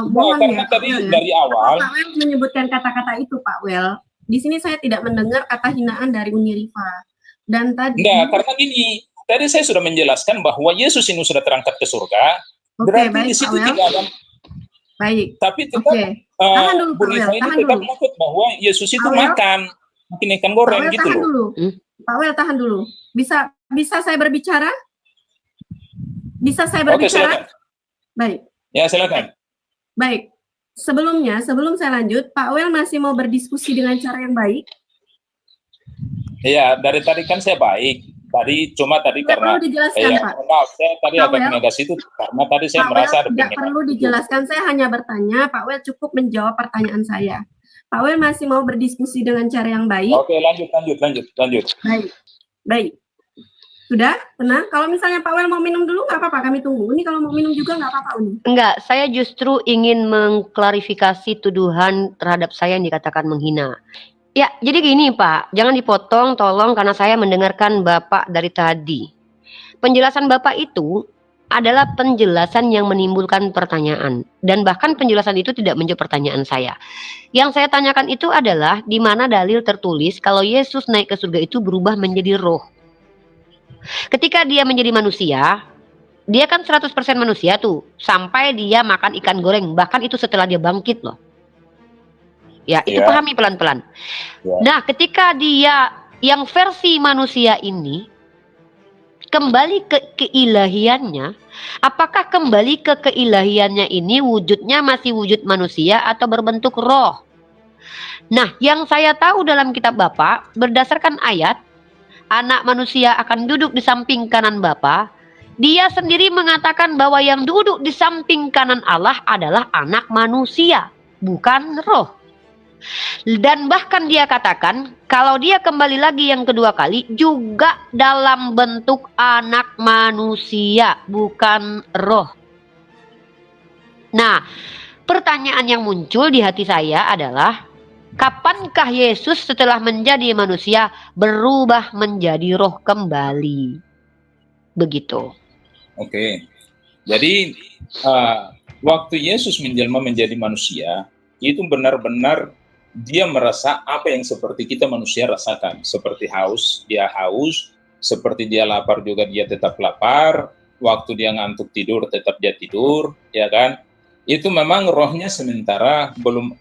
mohon karena ya Pak tadi Wel ya. dari awal Pak Wel menyebutkan kata-kata itu Pak Wel. Di sini saya tidak mendengar kata hinaan dari Uni Rifa. Dan tadi enggak, karena gini, tadi saya sudah menjelaskan bahwa Yesus ini sudah terangkat ke surga, Oke, berarti baik di Pak situ Wel. tidak ada, Baik. tapi tetap Oke. Tahan dulu Bu Pak Rifa Wel, ini tahan tetap dulu. mengaku bahwa Yesus itu Pak Wel. makan ikan Pak goreng Wel gitu tahan loh. dulu. Hmm. Pak Wel tahan dulu. Bisa saya berbicara? Bisa saya Oke, berbicara? silakan. Baik. Ya, silakan. Baik. Sebelum saya lanjut, Pak Wel masih mau berdiskusi dengan cara yang baik? Iya, dari tadi kan saya baik. Tadi Tidak karena perlu dijelaskan, Pak. maaf, saya tadi Pak agak Wel. negas itu karena tadi saya Pak Wel merasa ada tidak penghinaan. perlu dijelaskan, saya hanya bertanya, Pak Wel cukup menjawab pertanyaan saya. Pak Wel masih mau berdiskusi dengan cara yang baik? Oke, lanjut. Baik, baik. Sudah, tenang. Kalau misalnya Pak Wel mau minum dulu, nggak apa-apa, kami tunggu. Ini kalau mau minum juga nggak apa-apa, Uni. Enggak, saya justru ingin mengklarifikasi tuduhan terhadap saya yang dikatakan menghina. Ya, jadi gini Pak, jangan dipotong tolong karena saya mendengarkan Bapak dari tadi. Penjelasan Bapak itu adalah penjelasan yang menimbulkan pertanyaan. Dan bahkan penjelasan itu tidak menjawab pertanyaan saya. Yang saya tanyakan itu adalah di mana dalil tertulis kalau Yesus naik ke surga itu berubah menjadi roh. Ketika dia menjadi manusia, dia kan 100% manusia tuh. Sampai dia makan ikan goreng, bahkan itu setelah dia bangkit loh. Ya, itu Iya. pahami pelan-pelan. Ya. Nah, ketika dia yang versi manusia ini kembali ke keilahiannya, apakah kembali ke keilahiannya ini wujudnya masih wujud manusia atau berbentuk roh? Nah, yang saya tahu dalam kitab Bapak, berdasarkan ayat, anak manusia akan duduk di samping kanan Bapa. Dia sendiri mengatakan bahwa yang duduk di samping kanan Allah adalah anak manusia, bukan roh. Dan bahkan dia katakan kalau dia kembali lagi yang kedua kali juga dalam bentuk anak manusia, bukan roh. Nah, pertanyaan yang muncul di hati saya adalah kapankah Yesus setelah menjadi manusia berubah menjadi roh kembali? Begitu. Oke. Jadi waktu Yesus menjelma menjadi manusia, itu benar-benar dia merasa apa yang seperti kita manusia rasakan, seperti haus, dia haus, seperti dia lapar juga dia tetap lapar, waktu dia ngantuk tidur tetap dia tidur, ya kan? Itu memang rohnya sementara belum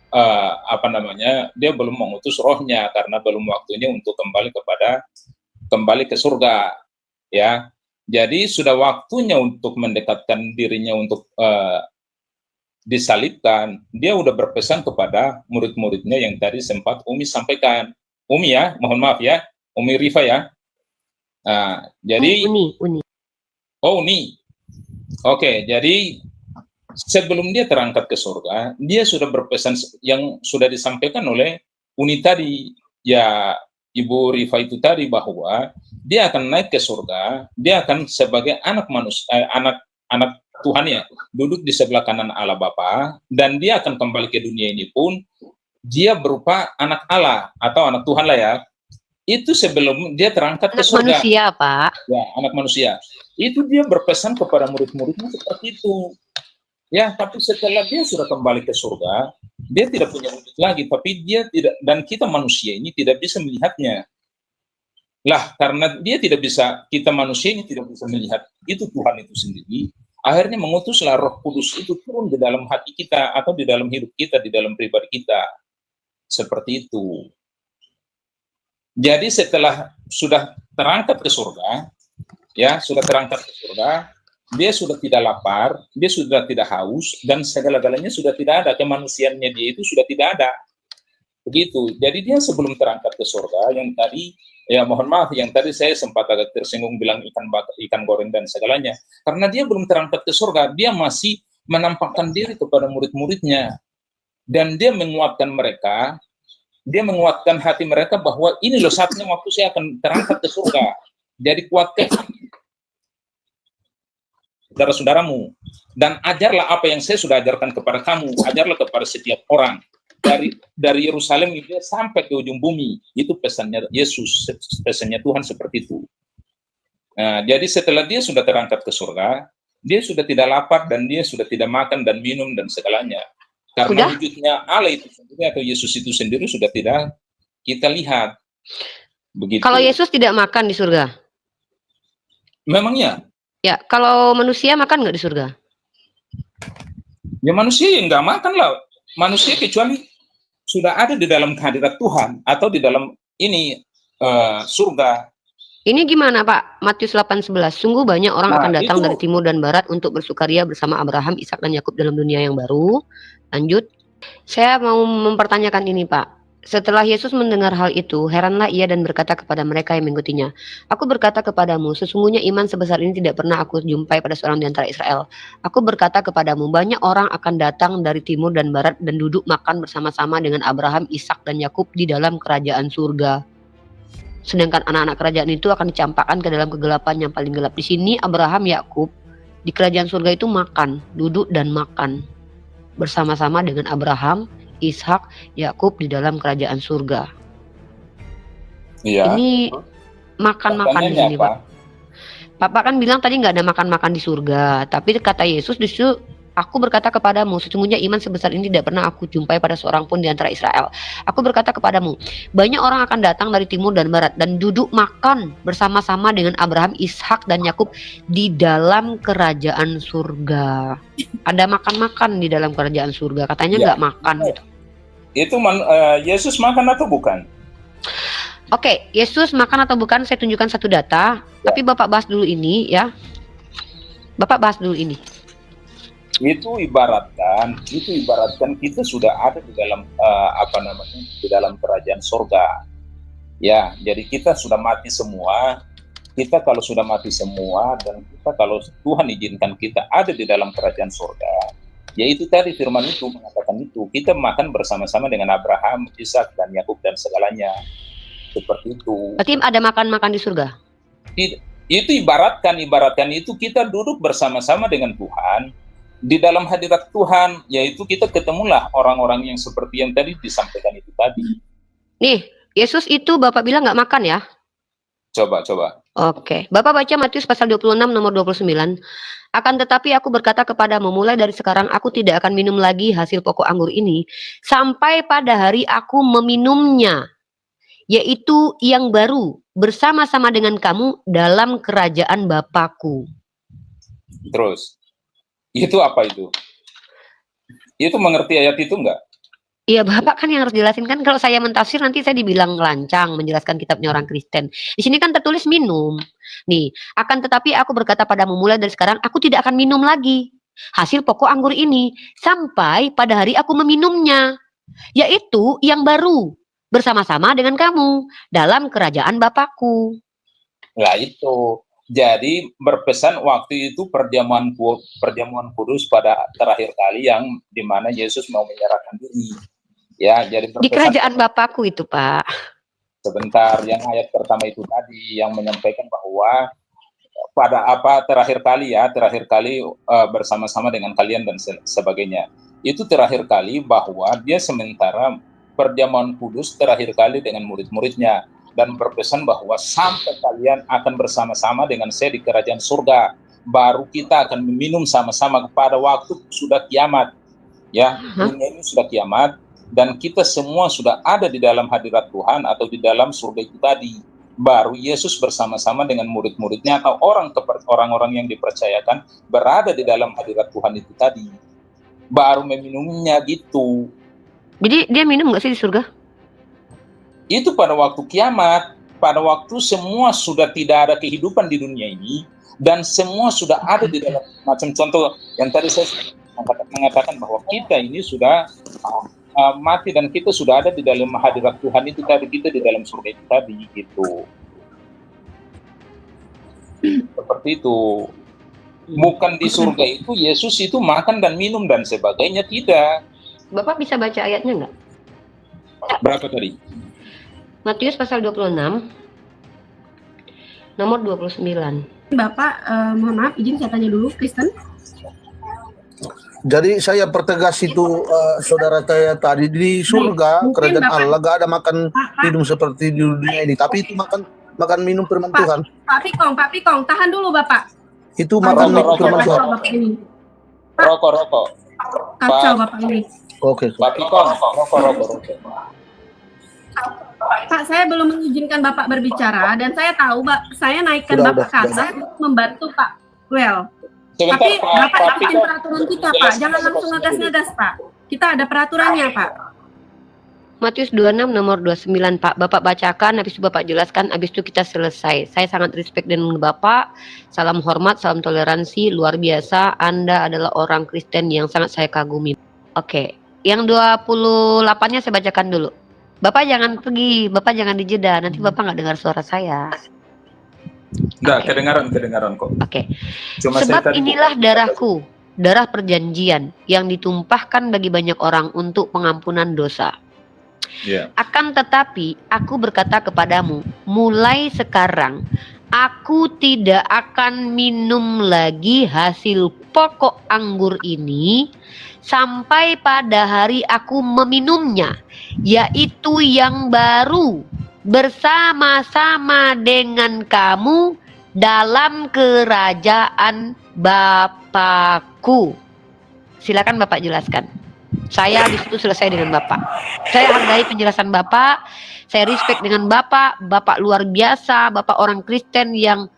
dia belum mengutus rohnya karena belum waktunya untuk kembali ke surga, ya. Jadi sudah waktunya untuk mendekatkan dirinya untuk disalibkan. Dia udah berpesan kepada murid-muridnya yang tadi sempat Umi sampaikan. Umi ya, mohon maaf ya, Umi Rifa ya. Jadi Uni. Oh, Uni. Oke, jadi sebelum dia terangkat ke surga, dia sudah berpesan yang sudah disampaikan oleh Uni tadi, ya Ibu Rifa itu tadi, bahwa dia akan naik ke surga, dia akan sebagai anak manusia, anak Tuhan ya, duduk di sebelah kanan Allah Bapa, dan dia akan kembali ke dunia ini pun dia berupa anak Allah atau anak Tuhan lah ya. Itu sebelum dia terangkat ke surga. Anak manusia, Pak. Ya, anak manusia. Itu dia berpesan kepada murid-muridnya seperti itu. Ya, tapi setelah dia sudah kembali ke surga, dia tidak punya wujud lagi, tapi dia tidak, dan kita manusia ini tidak bisa melihatnya. Lah, karena dia tidak bisa, kita manusia ini tidak bisa melihat itu Tuhan itu sendiri, akhirnya mengutuslah Roh Kudus itu turun di dalam hati kita atau di dalam hidup kita, di dalam pribadi kita. Seperti itu. Jadi setelah sudah terangkat ke surga, ya, sudah terangkat ke surga, dia sudah tidak lapar, dia sudah tidak haus, dan segala-galanya sudah tidak ada, kemanusiaannya dia itu sudah tidak ada. Begitu. Jadi dia sebelum terangkat ke surga, yang tadi, ya mohon maaf, yang tadi saya sempat agak tersinggung bilang ikan goreng dan segalanya, karena dia belum terangkat ke surga, dia masih menampakkan diri kepada murid-muridnya, dan dia menguatkan mereka Dia menguatkan hati mereka bahwa ini loh saatnya waktu saya akan terangkat ke surga. Jadi kuatkan saudara-saudaramu, dan ajarlah apa yang saya sudah ajarkan kepada kamu, ajarlah kepada setiap orang dari Yerusalem itu sampai ke ujung bumi. Itu pesannya Yesus, pesannya Tuhan seperti itu. Nah, jadi setelah dia sudah terangkat ke surga, dia sudah tidak lapar dan dia sudah tidak makan dan minum dan segalanya. Karena wujudnya Allah itu sendiri atau Yesus itu sendiri sudah tidak kita lihat. Begitu. Kalau Yesus tidak makan di surga? Memangnya? Ya, kalau manusia makan nggak di surga? Ya manusia yang nggak makan lah. Manusia kecuali sudah ada di dalam kehadirat Tuhan atau di dalam ini surga. Ini gimana Pak? Matius 8:11. Sungguh banyak orang akan datang dari timur dan barat untuk bersukaria bersama Abraham, Ishak dan Yakub dalam dunia yang baru. Lanjut. Saya mau mempertanyakan ini Pak. Setelah Yesus mendengar hal itu, heranlah ia dan berkata kepada mereka yang mengikutinya, "Aku berkata kepadamu, sesungguhnya iman sebesar ini tidak pernah aku jumpai pada seorang di antara Israel. Aku berkata kepadamu, banyak orang akan datang dari timur dan barat dan duduk makan bersama-sama dengan Abraham, Ishak dan Yakub di dalam kerajaan surga. Sedangkan anak-anak kerajaan itu akan dicampakkan ke dalam kegelapan yang paling gelap." Di sini Abraham, Yakub di kerajaan surga itu makan, duduk dan makan bersama-sama dengan Abraham, Ishak, Yakub di dalam kerajaan surga. Iya. Ini makan-makan di sini, Pak. Bapak kan bilang tadi nggak ada makan-makan di surga, tapi kata Yesus justru, "Aku berkata kepadamu, sesungguhnya iman sebesar ini tidak pernah aku jumpai pada seorang pun di antara Israel. Aku berkata kepadamu, banyak orang akan datang dari timur dan barat dan duduk makan bersama-sama dengan Abraham, Ishak dan Yakub di dalam kerajaan surga." Ada makan-makan di dalam kerajaan surga, katanya nggak makan gitu. Itu Yesus makan atau bukan? Oke, Yesus makan atau bukan saya tunjukkan satu data, tapi Bapak bahas dulu ini ya. Bapak bahas dulu ini. Itu ibaratkan kita sudah ada di dalam di dalam kerajaan surga. Ya, jadi kita sudah mati semua. Kita kalau sudah mati semua dan kita kalau Tuhan izinkan kita ada di dalam kerajaan surga. Yaitu tadi firman itu mengatakan itu, kita makan bersama-sama dengan Abraham, Ishak dan Yakub dan segalanya. Seperti itu. Berarti ada makan-makan di surga? Itu ibaratkan itu kita duduk bersama-sama dengan Tuhan di dalam hadirat Tuhan, yaitu kita ketemulah orang-orang yang seperti yang tadi disampaikan itu tadi. Nih, Yesus itu Bapak bilang nggak makan ya? Coba. Oke, Bapak baca Matius pasal 26 nomor 29. "Akan tetapi aku berkata kepadamu, mulai dari sekarang aku tidak akan minum lagi hasil pokok anggur ini sampai pada hari aku meminumnya, yaitu yang baru bersama-sama dengan kamu dalam kerajaan Bapakku." Terus, itu apa itu? Itu mengerti ayat itu enggak? Iya Bapak kan yang harus jelasin, kan kalau saya mentafsir nanti saya dibilang lancang menjelaskan kitabnya orang Kristen. Di sini kan tertulis minum. Nih, "Akan tetapi aku berkata padamu, mulai dari sekarang aku tidak akan minum lagi hasil pokok anggur ini sampai pada hari aku meminumnya, yaitu yang baru bersama-sama dengan kamu dalam kerajaan Bapakku." Nah itu. Jadi berpesan waktu itu perjamuan kudus pada terakhir kali yang dimana Yesus mau menyerahkan diri. Ya, jadi Di kerajaan Bapakku itu, Pak. Sebentar, yang ayat pertama itu tadi yang menyampaikan bahwa pada terakhir kali bersama-sama dengan kalian dan sebagainya. Itu terakhir kali bahwa dia sementara perjamuan kudus terakhir kali dengan murid-muridnya. Dan berpesan bahwa sampai kalian akan bersama-sama dengan saya di kerajaan surga, baru kita akan meminum sama-sama pada waktu sudah kiamat. Ya, dunia ini sudah kiamat dan kita semua sudah ada di dalam hadirat Tuhan atau di dalam surga itu tadi. Baru Yesus bersama-sama dengan murid-muridnya atau orang-orang yang dipercayakan berada di dalam hadirat Tuhan itu tadi. Baru meminumnya gitu. Jadi dia minum nggak sih di surga? Itu pada waktu kiamat, pada waktu semua sudah tidak ada kehidupan di dunia ini dan semua sudah ada di dalam, macam contoh yang tadi saya mengatakan bahwa kita ini sudah mati dan kita sudah ada di dalam hadirat Tuhan itu tadi, kita di dalam surga itu tadi gitu. Seperti itu. Bukan di surga itu Yesus itu makan dan minum dan sebagainya, tidak. Bapak bisa baca ayatnya nggak? Berapa tadi? Matius pasal 26 nomor 29. Bapak, mohon maaf, izin saya tanya dulu, Kristen. Jadi saya pertegas itu saudara saya tadi di surga Mungkin kerajaan Bapak- Allah gak ada makan Pak, minum seperti di dunia ini, tapi itu makan minum firman Pak. Tuhan. Pak Pikong, tahan dulu Bapak. Itu makan minum firman Kacau Tuhan. Bapak ini. Rokok. Kacau Bapak ini. Oke. Pak Pikong, rokok. Pak, saya belum mengizinkan Bapak berbicara dan saya tahu saya naikkan Sudah, Bapak ke atas untuk membantu Pak Well. Sebentar, Tapi Bapak Pak ikutin Pikong. peraturan kita, Pak. Jangan langsung ngegas-ngegas, Pak. Kita ada peraturannya, Pak. Matius 26 nomor 29, Pak. Bapak bacakan, habis itu Bapak jelaskan, habis itu kita selesai. Saya sangat respect dengan Bapak. Salam hormat, salam toleransi, luar biasa. Anda adalah orang Kristen yang sangat saya kagumi. Oke, yang 28-nya saya bacakan dulu. Bapak jangan pergi, Bapak jangan dijeda, nanti Bapak nggak dengar suara saya. Enggak, Oke. kedengaran kok. Oke. Cuma saya Sebab tadi inilah darahku, darah perjanjian yang ditumpahkan bagi banyak orang untuk pengampunan dosa. ya. Akan tetapi aku berkata kepadamu, mulai sekarang aku tidak akan minum lagi hasil pokok anggur ini sampai pada hari aku meminumnya, yaitu yang baru bersama-sama dengan kamu dalam kerajaan Bapakku. Silakan Bapak jelaskan. Saya di situ selesai dengan Bapak. Saya hargai penjelasan Bapak. Saya respect dengan Bapak. Bapak luar biasa. Bapak orang Kristen yang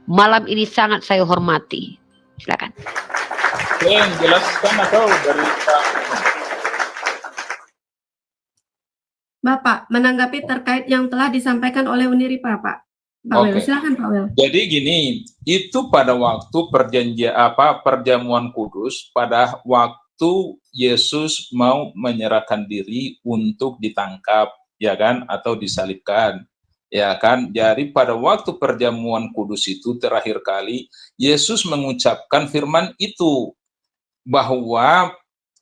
malam ini sangat saya hormati. Silakan. Yang jelaskan atau dari Pak? Bapak, menanggapi terkait yang telah disampaikan oleh Uniripa, Pak. Pak Wel, Oke. silakan Pak Wel. Jadi gini, itu pada waktu perjamuan kudus, pada waktu Yesus mau menyerahkan diri untuk ditangkap, ya kan, atau disalibkan, ya kan. Jadi pada waktu perjamuan kudus itu terakhir kali Yesus mengucapkan firman itu, bahwa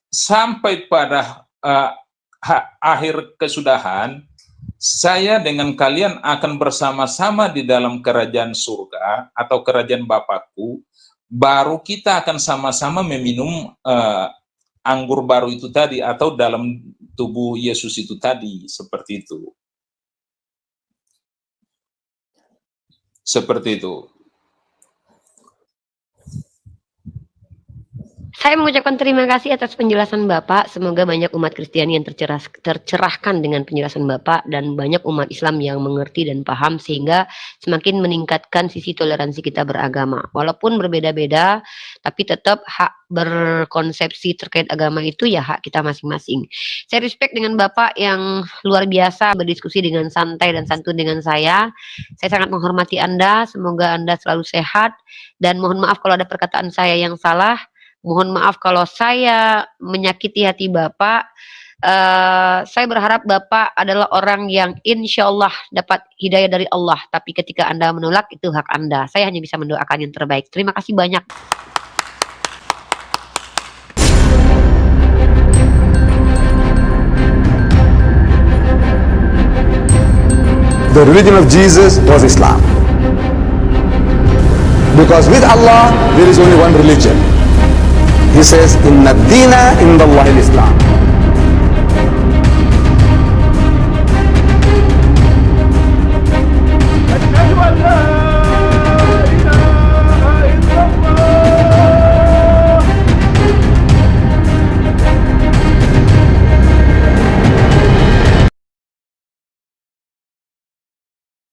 sampai pada akhir kesudahan, saya dengan kalian akan bersama-sama di dalam kerajaan surga atau kerajaan Bapakku, baru kita akan sama-sama meminum anggur baru itu tadi, atau dalam tubuh Yesus itu tadi, seperti itu. Seperti itu. Saya mengucapkan terima kasih atas penjelasan Bapak. Semoga banyak umat Kristiani yang tercerahkan dengan penjelasan Bapak, dan banyak umat Islam yang mengerti dan paham, sehingga semakin meningkatkan sisi toleransi kita beragama. Walaupun berbeda-beda, tapi tetap hak berkonsepsi terkait agama itu ya hak kita masing-masing. Saya respect dengan Bapak yang luar biasa berdiskusi dengan santai dan santun dengan saya. Saya sangat menghormati Anda. Semoga Anda selalu sehat, dan mohon maaf kalau ada perkataan saya yang salah. Mohon maaf kalau saya menyakiti hati Bapak. Saya berharap Bapak adalah orang yang insya Allah dapat hidayah dari Allah. Tapi ketika Anda menolak, itu hak Anda. Saya hanya bisa mendoakan yang terbaik. Terima kasih banyak. The religion of Jesus was Islam. Because with Allah, there is only one religion. He says, Inna dina indallahi al-Islam.